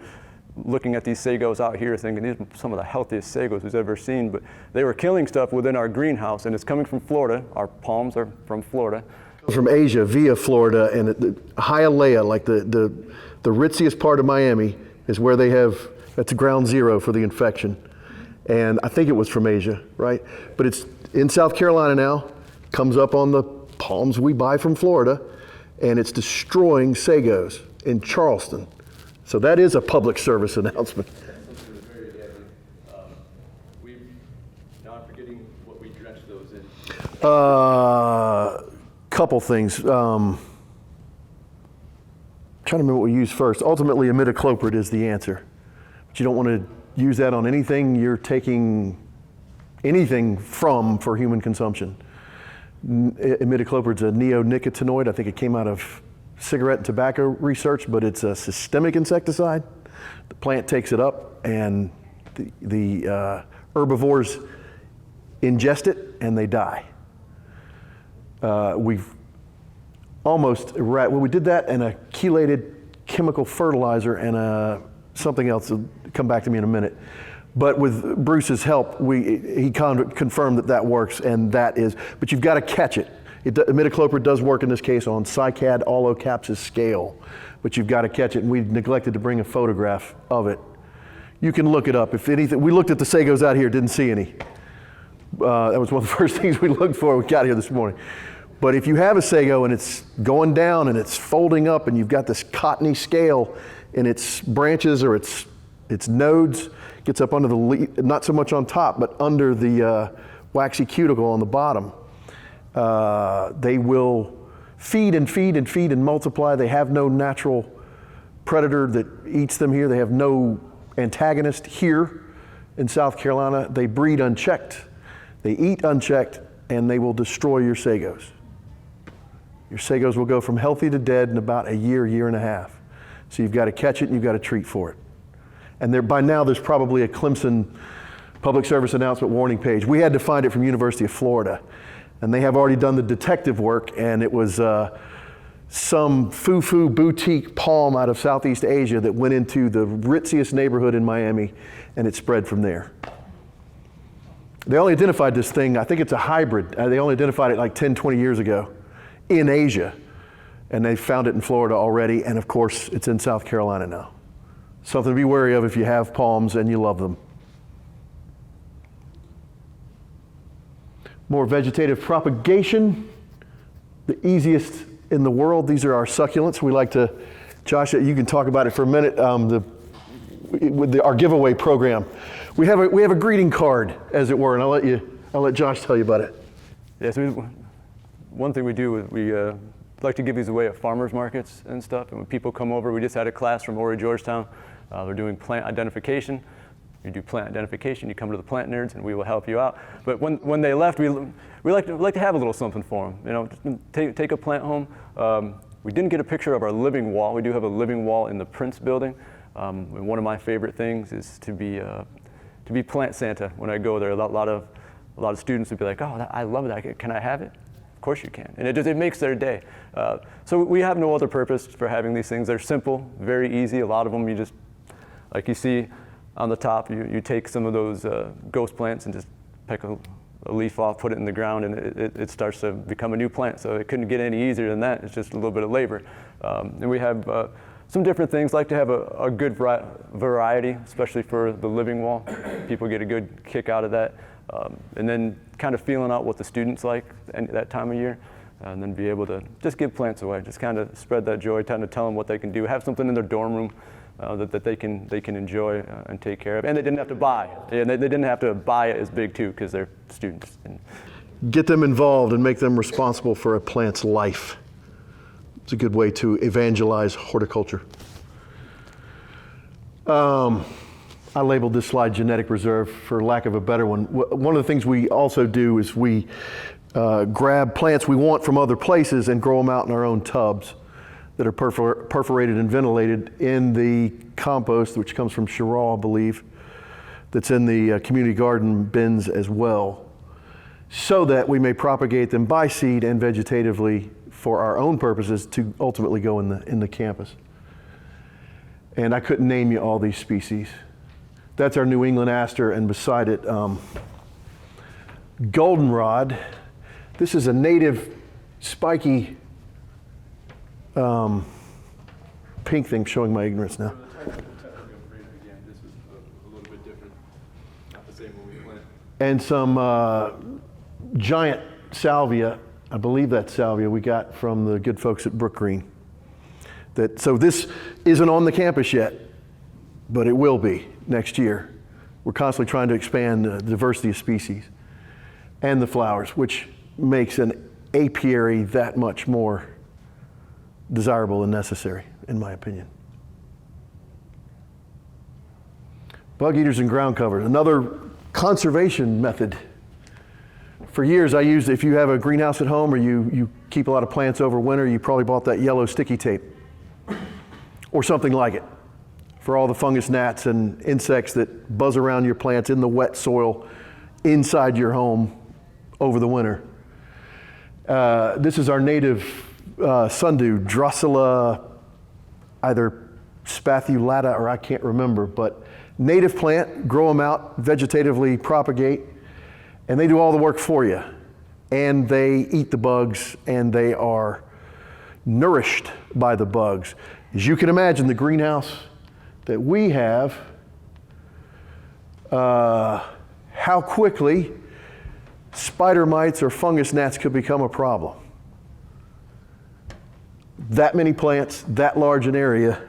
looking at these sagos out here thinking these are some of the healthiest sagos we've ever seen, but they were killing stuff within our greenhouse, and it's coming from Florida. Our palms are from Florida. From Asia via Florida, and Hialeah, like the ritziest part of Miami, is where they have, that's ground zero for the infection. And I think it was from Asia, right? But it's in South Carolina now, comes up on the palms we buy from Florida, and it's destroying sagos in Charleston. So that is a public service announcement. Now I'm forgetting what we drenched those in. Couple things. Trying to remember what we used first. Ultimately, imidacloprid is the answer. But you don't want to use that on anything you're taking anything from for human consumption. Imidacloprid's a neonicotinoid. I think it came out of cigarette and tobacco research, but it's a systemic insecticide. The plant takes it up, and the herbivores ingest it, and they die. We've almost, we did that and a chelated chemical fertilizer and something else will come back to me in a minute. But with Bruce's help, he confirmed that works, and that is, but you've got to catch it. Imidacloprid does work in this case on Cycad allocapsis scale, but you've got to catch it, and we neglected to bring a photograph of it. You can look it up. If anything, we looked at the sagos out here, didn't see any. That was one of the first things we looked for when we got here this morning. But if you have a sago and it's going down and it's folding up and you've got this cottony scale in its branches or its nodes, gets up under the leaf, not so much on top, but under the waxy cuticle on the bottom, they will feed and feed and feed and multiply. They have no natural predator that eats them here. They have no antagonist here. in South Carolina, they breed unchecked, they eat unchecked, and they will destroy your sagos. Your sagos will go from healthy to dead in about a year, year and a half. So you've got to catch it and you've got to treat for it. And by now there's probably a Clemson public service announcement warning page. We had to find it from University of Florida. And they have already done the detective work, and it was some foo-foo boutique palm out of Southeast Asia that went into the ritziest neighborhood in Miami, and it spread from there. They only identified this thing, I think it's a hybrid. They only identified it like 10, 20 years ago in Asia, and they found it in Florida already, and of course it's in South Carolina now. Something to be wary of if you have palms and you love them. More vegetative propagation, the easiest in the world. These are our succulents. We like to, Josh, you can talk about it for a minute. With our giveaway program, we have a greeting card, as it were, and I'll let Josh tell you about it. Yes, one thing we do is we like to give these away at farmers markets and stuff. And when people come over, we just had a class from Ori Georgetown. They're doing plant identification. You do plant identification, you come to the plant nerds, and we will help you out. But when they left, we like to have a little something for them. You know, take a plant home. We didn't get a picture of our living wall. We do have a living wall in the Prince building. And one of my favorite things is to be plant Santa. When I go there, a lot of students would be like, "Oh, I love that. Can I have it?" Of course you can, and it makes their day. So we have no other purpose for having these things. They're simple, very easy. A lot of them you just, like you see on the top, you take some of those ghost plants and just pick a leaf off, put it in the ground, and it starts to become a new plant. So it couldn't get any easier than that. It's just a little bit of labor. And we have some different things. Like to have a good variety, especially for the living wall. People get a good kick out of that. And then kind of feeling out what the students like that time of year, and then be able to just give plants away, just kind of spread that joy, kind of tell them what they can do, have something in their dorm room that they can enjoy and take care of. And they didn't have to buy. And they didn't have to buy it as big too, because they're students. And get them involved and make them responsible for a plant's life. It's a good way to evangelize horticulture. I labeled this slide genetic reserve for lack of a better one. One of the things we also do is we grab plants we want from other places and grow them out in our own tubs that are perforated and ventilated in the compost, which comes from Chiraw, I believe, that's in the community garden bins as well, so that we may propagate them by seed and vegetatively for our own purposes to ultimately go in the campus. And I couldn't name you all these species. That's our New England aster, and beside it, goldenrod. This is a native spiky pink thing, showing my ignorance now. And some giant salvia, I believe that's salvia, we got from the good folks at Brook Green. So this isn't on the campus yet, but it will be next year. We're constantly trying to expand the diversity of species and the flowers, which makes an apiary that much more desirable and necessary, in my opinion. Bug eaters and ground covers, another conservation method. For years I used, if you have a greenhouse at home or you keep a lot of plants over winter, you probably bought that yellow sticky tape or something like it for all the fungus gnats and insects that buzz around your plants in the wet soil inside your home over the winter. This is our native sundew, Drosera, either spathulata or I can't remember, but native plant, grow them out, vegetatively propagate, and they do all the work for you. And they eat the bugs, and they are nourished by the bugs. As you can imagine, the greenhouse that we have, how quickly spider mites or fungus gnats could become a problem. That many plants, that large an area,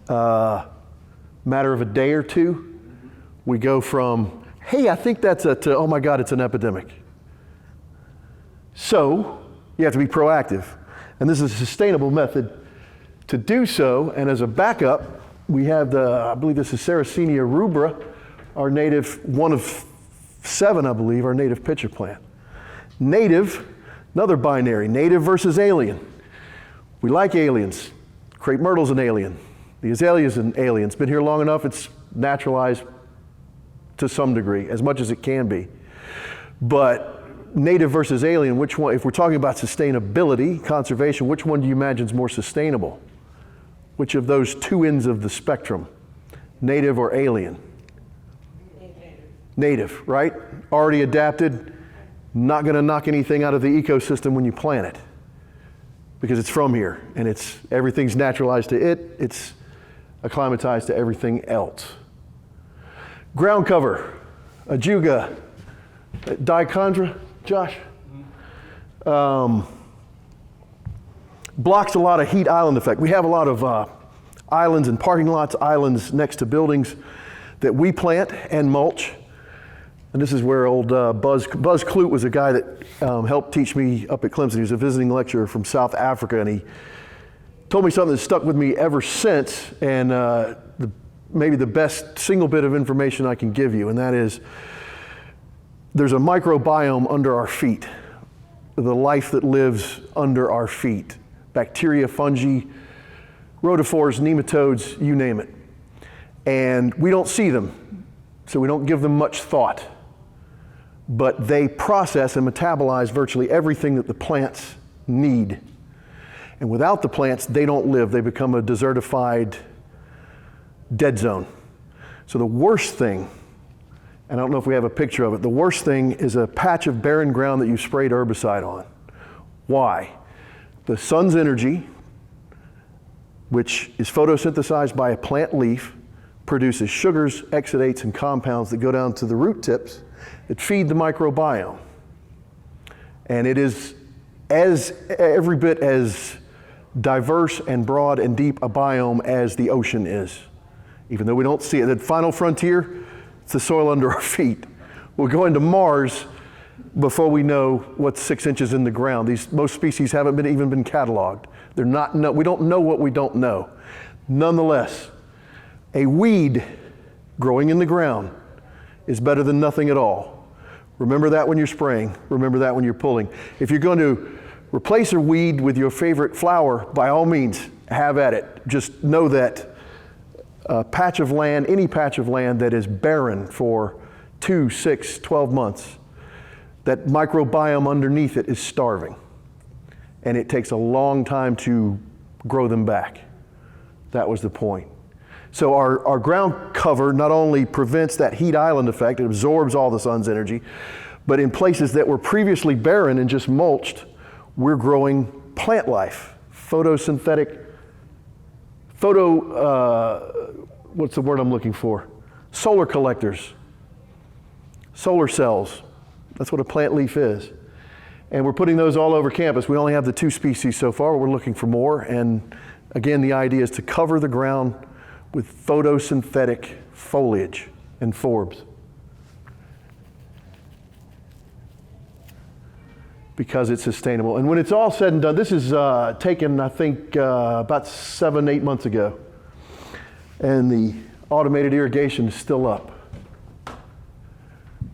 matter of a day or two, we go from, hey, I think that's to, oh my God, it's an epidemic. So you have to be proactive. And this is a sustainable method to do so. And as a backup, we have I believe this is Sarracenia rubra, our native, one of 7, I believe, our native pitcher plant. Native, another binary, native versus alien. We like aliens. Crepe myrtle's an alien. The azalea's an alien. It's been here long enough, it's naturalized to some degree, as much as it can be. But native versus alien, which one, if we're talking about sustainability, conservation, which one do you imagine is more sustainable? Which of those two ends of the spectrum, native or alien? Native, right? Already adapted, not going to knock anything out of the ecosystem when you plant it, because it's from here and everything's naturalized to it, it's acclimatized to everything else. Ground cover, ajuga, dichondra, Josh? Blocks a lot of heat island effect. We have a lot of islands and parking lots, islands next to buildings that we plant and mulch. And this is where old Buzz Clute was a guy that helped teach me up at Clemson. He was a visiting lecturer from South Africa, and he told me something that stuck with me ever since, and maybe the best single bit of information I can give you, and that is there's a microbiome under our feet, the life that lives under our feet. Bacteria, fungi, rotifors, nematodes, you name it. And we don't see them, so we don't give them much thought. But they process and metabolize virtually everything that the plants need. And without the plants, they don't live. They become a desertified dead zone. So the worst thing, and I don't know if we have a picture of it, the worst thing is a patch of barren ground that you sprayed herbicide on. Why? The sun's energy, which is photosynthesized by a plant leaf, produces sugars, exudates, and compounds that go down to the root tips that feed the microbiome. And it is every bit as diverse and broad and deep a biome as the ocean is. Even though we don't see it, the final frontier, it's the soil under our feet. We'll go into Mars before we know what's 6 inches in the ground. Most species haven't even been cataloged. We don't know what we don't know. Nonetheless, a weed growing in the ground is better than nothing at all. Remember that when you're spraying. Remember that when you're pulling. If you're going to replace a weed with your favorite flower, by all means, have at it. Just know that a patch of land, any patch of land that is barren for 2, 6, 12 months, that microbiome underneath it is starving. And it takes a long time to grow them back. That was the point. So our ground cover not only prevents that heat island effect, it absorbs all the sun's energy, but in places that were previously barren and just mulched, we're growing plant life, photosynthetic, what's the word I'm looking for? Solar collectors, solar cells. That's what a plant leaf is. And we're putting those all over campus. We only have the 2 species so far, but we're looking for more. And again, the idea is to cover the ground with photosynthetic foliage and forbs. Because it's sustainable. And when it's all said and done, this is taken, I think, about 7, 8 months ago. And the automated irrigation is still up.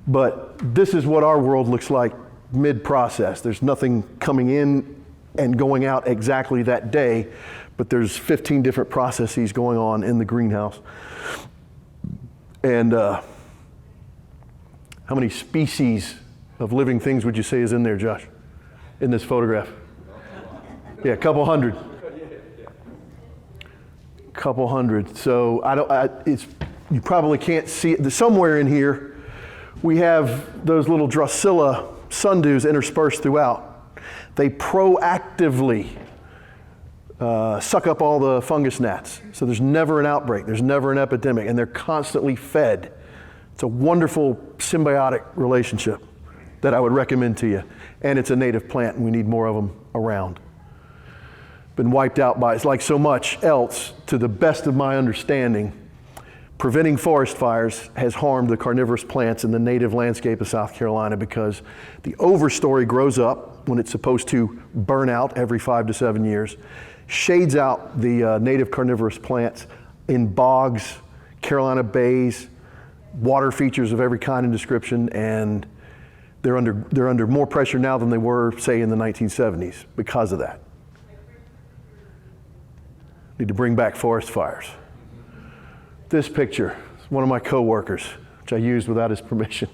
But this is what our world looks like mid-process. There's nothing coming in and going out exactly that day, but there's 15 different processes going on in the greenhouse. And how many species of living things would you say is in there, Josh, in this photograph? Yeah, a couple hundred. Couple hundred. So you probably can't see it. Somewhere in here, we have those little Drusilla sundews interspersed throughout. They proactively suck up all the fungus gnats. So there's never an outbreak, there's never an epidemic, and they're constantly fed. It's a wonderful symbiotic relationship that I would recommend to you. And it's a native plant, and we need more of them around. Been wiped out by, it's like so much else, to the best of my understanding, preventing forest fires has harmed the carnivorous plants in the native landscape of South Carolina because the overstory grows up when it's supposed to burn out every 5 to 7 years, shades out the native carnivorous plants in bogs, Carolina bays, water features of every kind and description, and they're under more pressure now than they were, say, in the 1970s because of that. Need to bring back forest fires. This picture is one of my coworkers, which I used without his permission.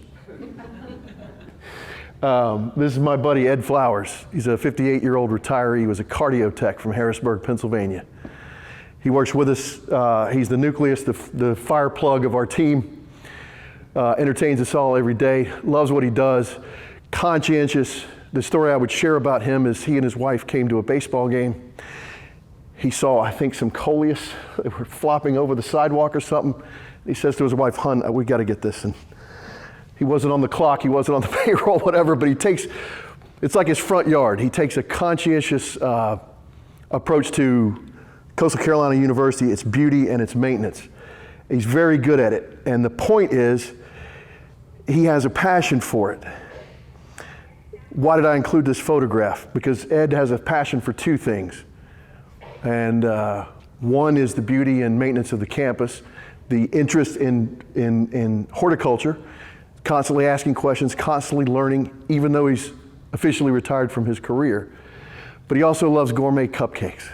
This is my buddy Ed Flowers. He's a 58-year-old retiree. He was a cardio tech from Harrisburg, Pennsylvania. He works with us. He's the nucleus, the fire plug of our team. Entertains us all every day. Loves what he does. Conscientious. The story I would share about him is he and his wife came to a baseball game. He saw, I think, some coleus that were flopping over the sidewalk or something. He says to his wife, "Hun, we got to get this." And he wasn't on the clock, he wasn't on the payroll, whatever, but it's like his front yard. He takes a conscientious approach to Coastal Carolina University, its beauty and its maintenance. He's very good at it. And the point is, he has a passion for it. Why did I include this photograph? Because Ed has a passion for two things. And one is the beauty and maintenance of the campus, the interest in horticulture, constantly asking questions, constantly learning, even though he's officially retired from his career. But he also loves gourmet cupcakes.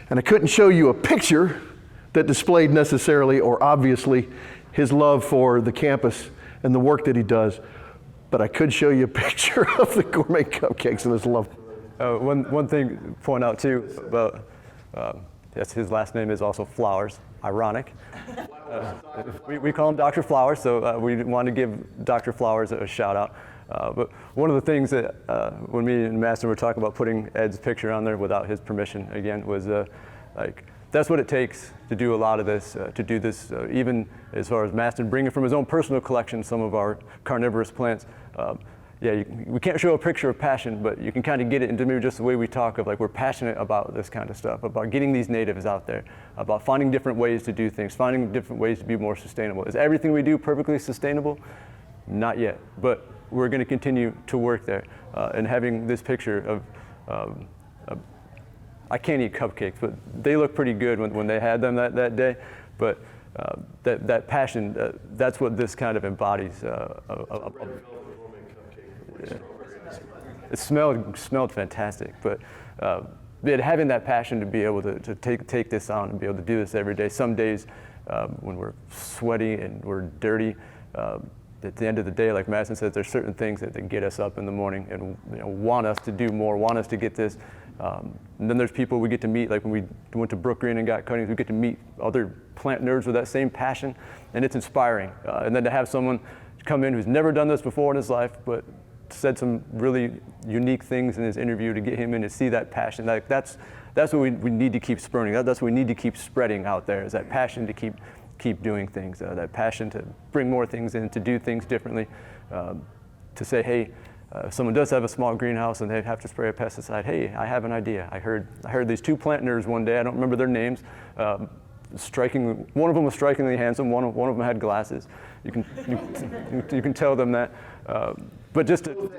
And I couldn't show you a picture that displayed necessarily or obviously his love for the campus and the work that he does, but I could show you a picture of the gourmet cupcakes and his love. One thing to point out too about, yes, his last name is also Flowers, ironic. We call him Dr. Flowers, so we want to give Dr. Flowers a shout out. But one of the things that when me and Mastin were talking about putting Ed's picture on there without his permission again was like, that's what it takes to do a lot of this, to do this even as far as Mastin bringing from his own personal collection some of our carnivorous plants. Yeah, we can't show a picture of passion, but you can kind of get it into maybe just the way we talk of like we're passionate about this kind of stuff, about getting these natives out there, about finding different ways to do things, finding different ways to be more sustainable. Is everything we do perfectly sustainable? Not yet, but we're going to continue to work there. And having this picture of, I can't eat cupcakes, but they look pretty good when they had them that day. But that passion, that's what this kind of embodies. It smelled fantastic, but having that passion to be able to take this on and be able to do this every day. Some days when we're sweaty and we're dirty, at the end of the day, like Mastin said, there's certain things that get us up in the morning and want us to do more, want us to get this. And then there's people we get to meet, like when we went to Brook Green and got cuttings, we get to meet other plant nerds with that same passion, and it's inspiring. And then to have someone come in who's never done this before in his life, but said some really unique things in his interview, to get him in to see that passion. That's what we need to keep spurning. That's what we need to keep spreading out there, is that passion to keep doing things, that passion to bring more things in, to do things differently, to say, hey, if someone does have a small greenhouse and they have to spray a pesticide, hey, I have an idea. I heard these two plant nerds one day, I don't remember their names, one of them was strikingly handsome, one of them had glasses. You can tell them that. But just to,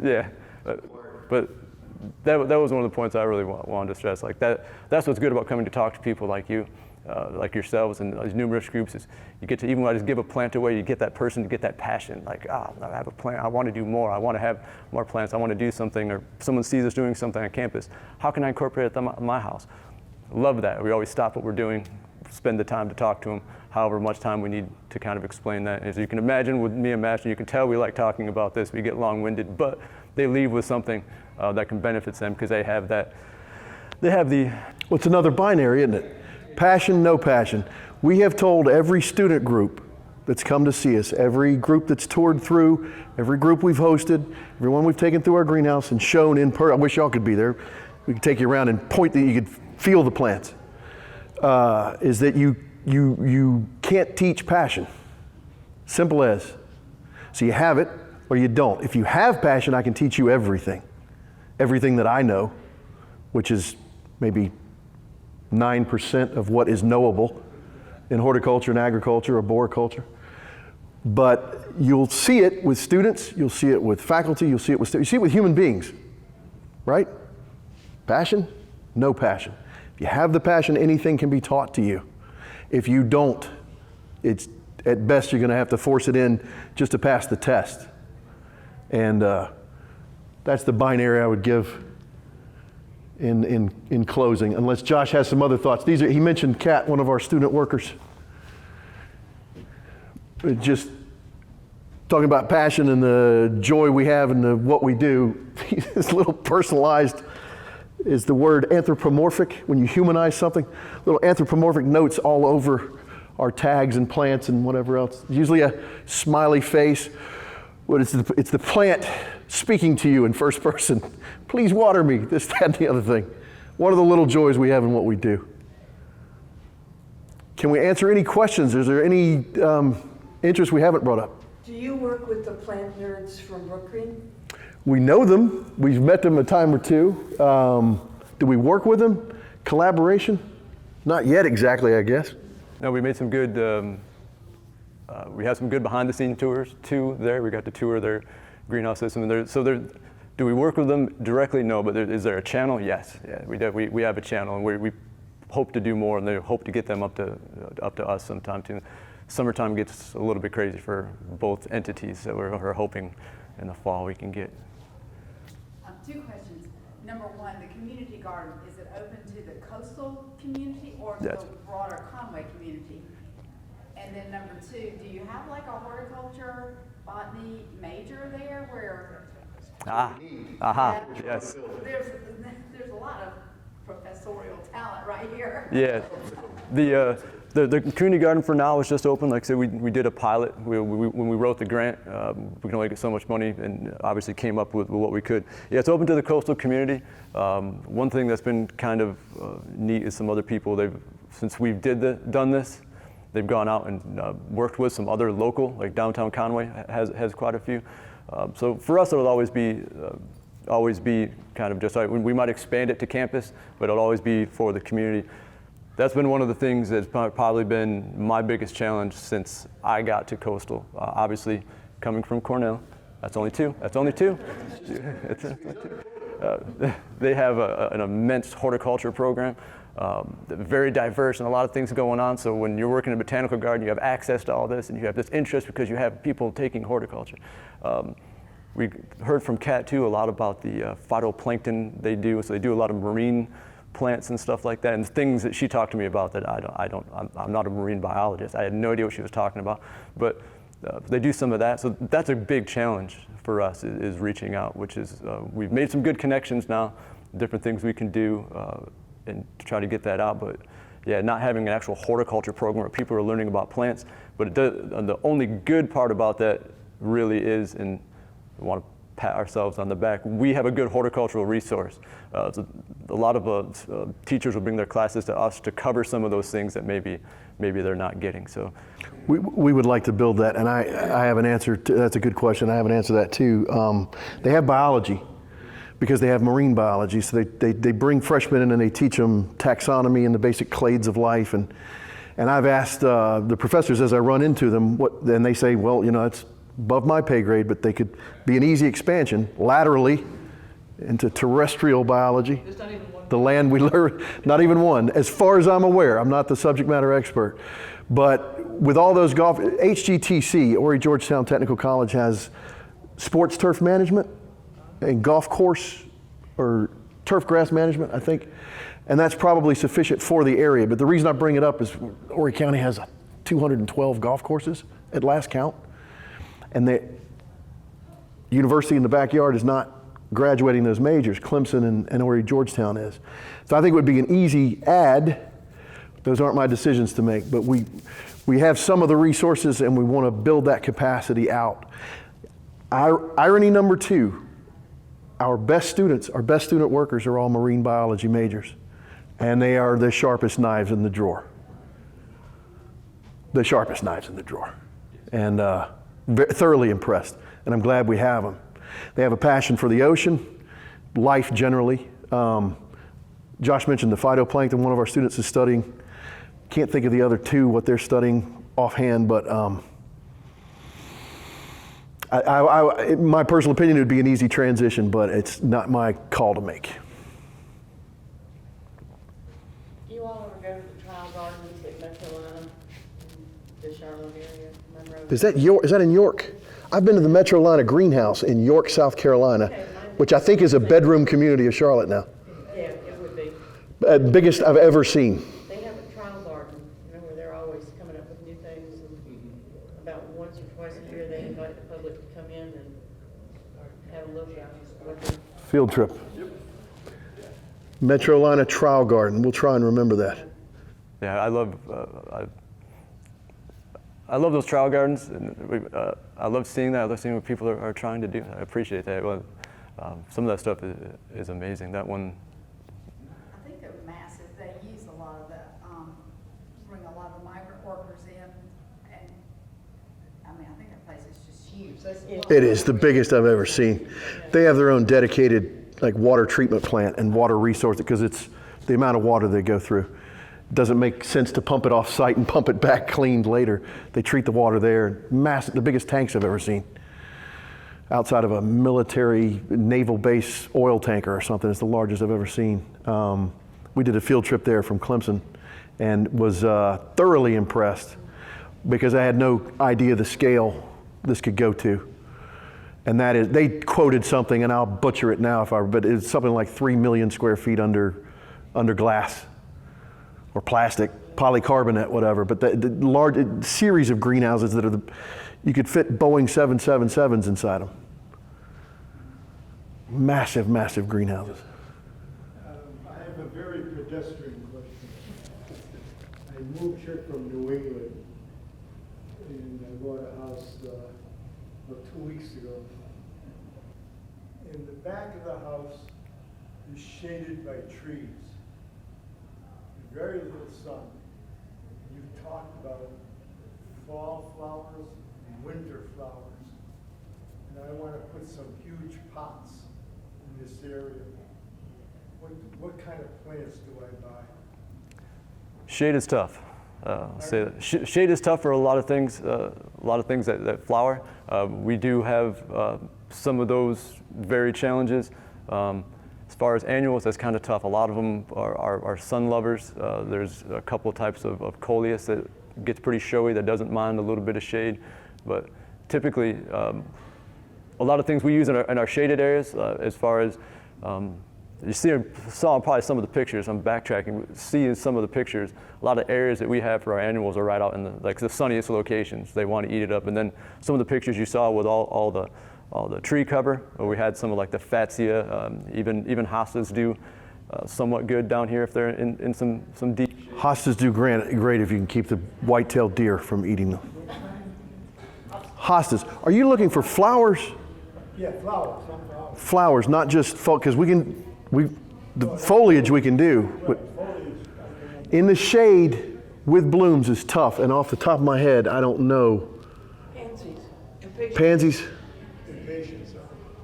yeah, but that was one of the points I really wanted to stress. Like that's what's good about coming to talk to people like you, like yourselves, and these numerous groups. Is you get to, even when I just give a plant away, you get that person to get that passion. Like, I have a plant, I want to do more. I want to have more plants. I want to do something, or someone sees us doing something on campus. How can I incorporate it at my house? Love that. We always stop what we're doing, spend the time to talk to them, however much time we need to kind of explain that. As you can imagine with me and Mastin, you can tell we like talking about this. We get long-winded, but they leave with something that can benefit them, because they have the... Well, it's another binary, isn't it? Passion, no passion. We have told every student group that's come to see us, every group that's toured through, every group we've hosted, everyone we've taken through our greenhouse and shown in person. I wish y'all could be there. We could take you around and point that you could feel the plants. Is that you can't teach passion. Simple as. So you have it or you don't. If you have passion, I can teach you everything. Everything that I know, which is maybe 9% of what is knowable in horticulture and agriculture or arboriculture. But you'll see it with students, you'll see it with faculty, you'll see it with students, you see it with human beings, right? Passion, no passion. If you have the passion, anything can be taught to you. If you don't, it's at best you're going to have to force it in just to pass the test. And that's the binary I would give in closing, unless Josh has some other thoughts. He mentioned Kat, one of our student workers. Just talking about passion and the joy we have in what we do. This little personalized is the word anthropomorphic. When you humanize something, little anthropomorphic notes all over our tags and plants and whatever else. Usually a smiley face, but it's the plant speaking to you in first person. Please water me, this, that, and the other thing. One of the little joys we have in what we do. Can we answer any questions? Is there any interest we haven't brought up? Do you work with the plant nerds from Brookgreen? We know them. We've met them a time or two. Do we work with them? Collaboration? Not yet exactly, I guess. No, we made some good, we had some good behind the scenes tours too there. We got to tour their greenhouse system. Do we work with them directly? No, but is there a channel? Yes, yeah, we do. We have a channel, and we hope to do more, and they hope to get them up to us sometime too. Summertime gets a little bit crazy for both entities, so we're hoping in the fall we can get. Two questions. Number one, the community garden, is it open to the coastal community or to Yes. the broader Conway community? And then number two, do you have like a horticulture, botany major there where? Yes. There's a lot of professorial talent right here. Yeah, the community garden for now is just open. Like I said, we did a pilot. When we wrote the grant, we can only get so much money, and obviously came up with what we could. Yeah, it's open to the coastal community. One thing that's been kind of neat is some other people, since we've done this, they've gone out and worked with some other local, like downtown Conway has quite a few. So for us, it'll always be kind of just like, we might expand it to campus, but it'll always be for the community. That's been one of the things that's probably been my biggest challenge since I got to Coastal. Obviously, coming from Cornell, that's only two. They have an immense horticulture program, very diverse and a lot of things going on. So when you're working in a botanical garden, you have access to all this and you have this interest because you have people taking horticulture. We heard from Kat too a lot about the phytoplankton they do. So they do a lot of marine plants and stuff like that, and things that she talked to me about that I'm not a marine biologist. I had no idea what she was talking about, but they do some of that. So that's a big challenge for us is reaching out, which is, we've made some good connections now, different things we can do and to try to get that out. But yeah, not having an actual horticulture program where people are learning about plants, but the only good part about that really is, and we want to pat ourselves on the back, we have a good horticultural resource. So a lot of teachers will bring their classes to us to cover some of those things that maybe they're not getting. So we would like to build that, and I have an answer to that's a good question. I have an answer to that too. They have biology because they have marine biology, so they bring freshmen in and they teach them taxonomy and the basic clades of life, and I've asked the professors as I run into them and they say, well, it's above my pay grade, but they could be an easy expansion laterally into terrestrial biology. There's not even one. The land we learn, not even one, as far as I'm aware. I'm not the subject matter expert. But with all those HGTC, Horry Georgetown Technical College, has sports turf management and golf course or turf grass management, I think. And that's probably sufficient for the area. But the reason I bring it up is Horry County has 212 golf courses at last count. And the university in the backyard is not graduating those majors. Clemson and Horry Georgetown is. So I think it would be an easy add. Those aren't my decisions to make, but we have some of the resources and we want to build that capacity out. Irony number two, our best students, our best student workers are all marine biology majors, and they are the sharpest knives in the drawer. The sharpest knives in the drawer. And thoroughly impressed, and I'm glad we have them. They have a passion for the ocean, life generally. Josh mentioned the phytoplankton. One of our students is studying. Can't think of the other two, what they're studying offhand, but in my personal opinion, it would be an easy transition, but it's not my call to make. You all ever go to the trial gardens at North Carolina? Is that York? Is that in York? I've been to the Metrolina greenhouse in York, South Carolina, which I think is a bedroom community of Charlotte now. Yeah, it would be. Biggest I've ever seen. They have a trial garden, where they're always coming up with new things. And about once or twice a year, they invite the public to come in and have a look at what they Field trip. Metrolina Trial Garden. We'll try and remember that. Yeah, I love those trial gardens, and I love seeing that. I love seeing what people are trying to do. I appreciate that. Well, some of that stuff is amazing. That one. I think they're massive. They use a lot of the, bring a lot of the migrant workers in, and, I mean, I think that place is just huge. It is the biggest I've ever seen. They have their own dedicated water treatment plant and water resource because it's the amount of water they go through. It doesn't make sense to pump it off site and pump it back cleaned later. They treat the water there. Massive, the biggest tanks I've ever seen. Outside of a military naval base oil tanker or something, it's the largest I've ever seen. We did a field trip there from Clemson and was thoroughly impressed because I had no idea the scale this could go to. And that is, they quoted something, and I'll butcher it now but it's something like 3 million square feet under glass or plastic, polycarbonate, whatever. But the large series of greenhouses that are you could fit Boeing 777s inside them. Massive, massive greenhouses. I have a very pedestrian question. I moved here from New England, and I bought a house about 2 weeks ago. In the back of the house is shaded by trees, very little sun. You've talked about fall flowers and winter flowers, and I want to put some huge pots in this area. What kind of plants do I buy? Shade is tough. I'll say that. Shade is tough for a lot of things. That flower. We do have some of those very challenges. As far as annuals, that's kind of tough. A lot of them are sun lovers. There's a couple types of coleus that gets pretty showy that doesn't mind a little bit of shade, but typically a lot of things we use in our shaded areas. As far as you saw probably some of the pictures. I'm backtracking. See in some of the pictures, a lot of areas that we have for our annuals are right out in the sunniest locations. They want to eat it up, and then some of the pictures you saw with all the tree cover, where we had some of the fatsia, even hostas do somewhat good down here if they're in some deep. Hostas do great if you can keep the white-tailed deer from eating them. Hostas. Are you looking for flowers? Yeah, flowers, some flowers. Flowers, not just because the foliage we can do, but in the shade with blooms is tough. And off the top of my head, I don't know. Pansies. Pansies. Impatiens.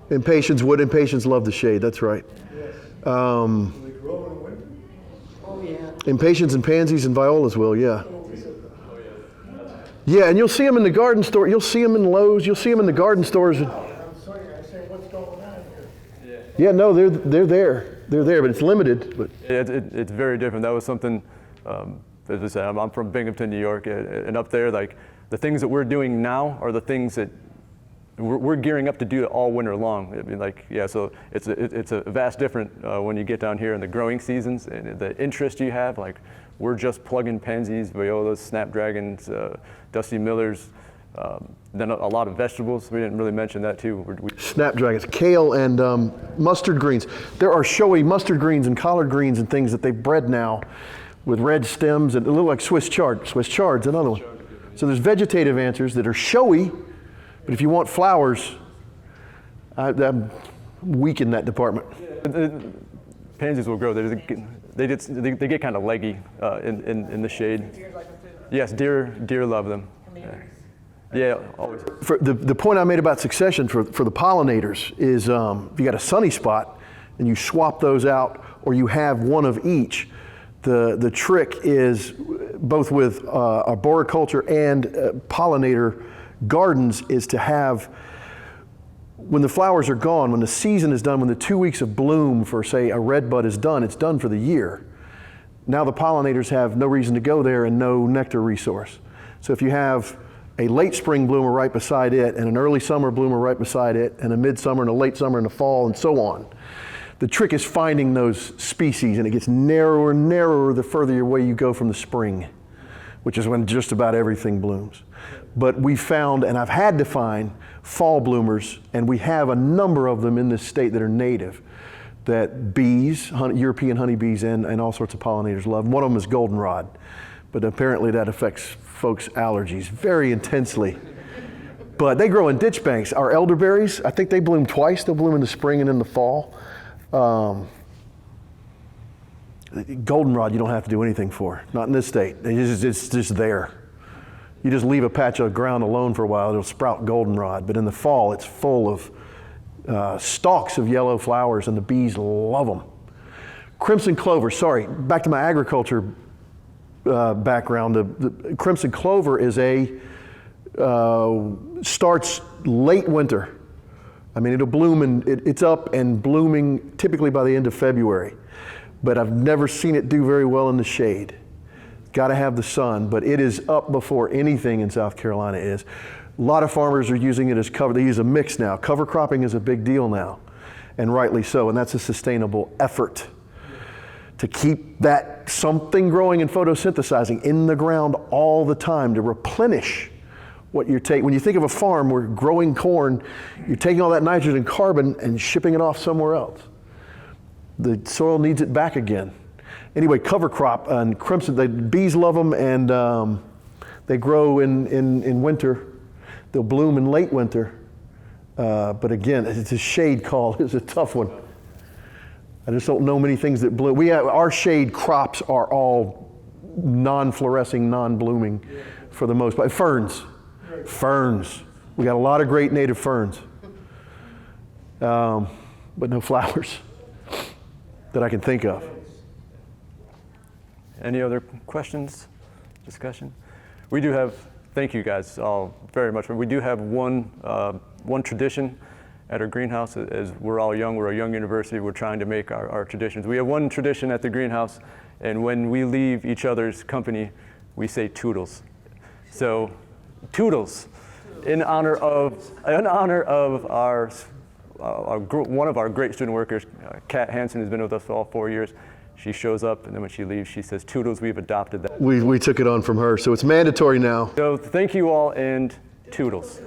Impatiens would. Impatiens love the shade. That's right. Yes. They grow in the winter? Oh, yeah. Impatiens and pansies and violas will, yeah. Yeah, and you'll see them in the garden store. You'll see them in Lowe's. You'll see them in the garden stores. I'm sorry, I say, what's going on here? Yeah, no, they're there. They're there, but it's limited. But It's very different. That was something, as I said, I'm from Binghamton, New York, and up there, the things that we're doing now are the things that we're gearing up to do all winter long. I mean, so it's a vast different when you get down here in the growing seasons and the interest you have. We're just plugging pansies, violas, snapdragons, dusty millers, then a lot of vegetables. We didn't really mention that too. snapdragons, kale, and mustard greens. There are showy mustard greens and collard greens and things that they've bred now with red stems and a little like Swiss chard. Swiss chard's another one. So there's vegetative answers that are showy, but if you want flowers, I'm weak in that department. Pansies will grow. They get kind of leggy in the shade. Yes, deer love them. Yeah, always. For the point I made about succession for the pollinators is if you got a sunny spot and you swap those out, or you have one of each. The trick is both with arboriculture and pollinator gardens is to have, when the flowers are gone, when the season is done, when the 2 weeks of bloom for, say, a red bud is done, it's done for the year. Now the pollinators have no reason to go there and no nectar resource. So if you have a late spring bloomer right beside it, and an early summer bloomer right beside it, and a midsummer and a late summer and a fall, and so on. The trick is finding those species, and it gets narrower and narrower the further away you go from the spring, which is when just about everything blooms. But we found, and I've had to find, fall bloomers, and we have a number of them in this state that are native, that bees, European honeybees, and all sorts of pollinators love. One of them is goldenrod, but apparently that affects folks' allergies very intensely. But they grow in ditch banks. Our elderberries, I think they bloom twice. They'll bloom in the spring and in the fall. Goldenrod you don't have to do anything for, not in this state. It's just there. You just leave a patch of ground alone for a while, it'll sprout goldenrod. But in the fall, it's full of stalks of yellow flowers, and the bees love them. Crimson clover, sorry, back to my agriculture background. The crimson clover is starts late winter. I mean, it'll bloom, and it's up and blooming typically by the end of February. But I've never seen it do very well in the shade. Got to have the sun, but it is up before anything in South Carolina is. A lot of farmers are using it as cover. They use a mix now. Cover cropping is a big deal now, and rightly so, and that's a sustainable effort to keep that something growing and photosynthesizing in the ground all the time to replenish what you're taking. When you think of a farm where growing corn, you're taking all that nitrogen and carbon and shipping it off somewhere else. The soil needs it back again. Anyway, cover crop and crimson, the bees love them, and they grow in winter. They'll bloom in late winter. But again, it's a shade call. It's a tough one. I just don't know many things that bloom. Our shade crops are all non-fluorescing, non-blooming for the most part. Ferns. We got a lot of great native ferns, but no flowers that I can think of. Any other questions, discussion? We do have, thank you guys all very much. We do have one tradition at our greenhouse. As we're all young, we're a young university, we're trying to make our traditions. We have one tradition at the greenhouse, and when we leave each other's company, we say toodles. So, toodles, in honor of our one of our great student workers, Kat Hansen, has been with us for all 4 years. She shows up, and then when she leaves, she says, toodles, we've adopted that. We took it on from her, so it's mandatory now. So thank you all, and toodles.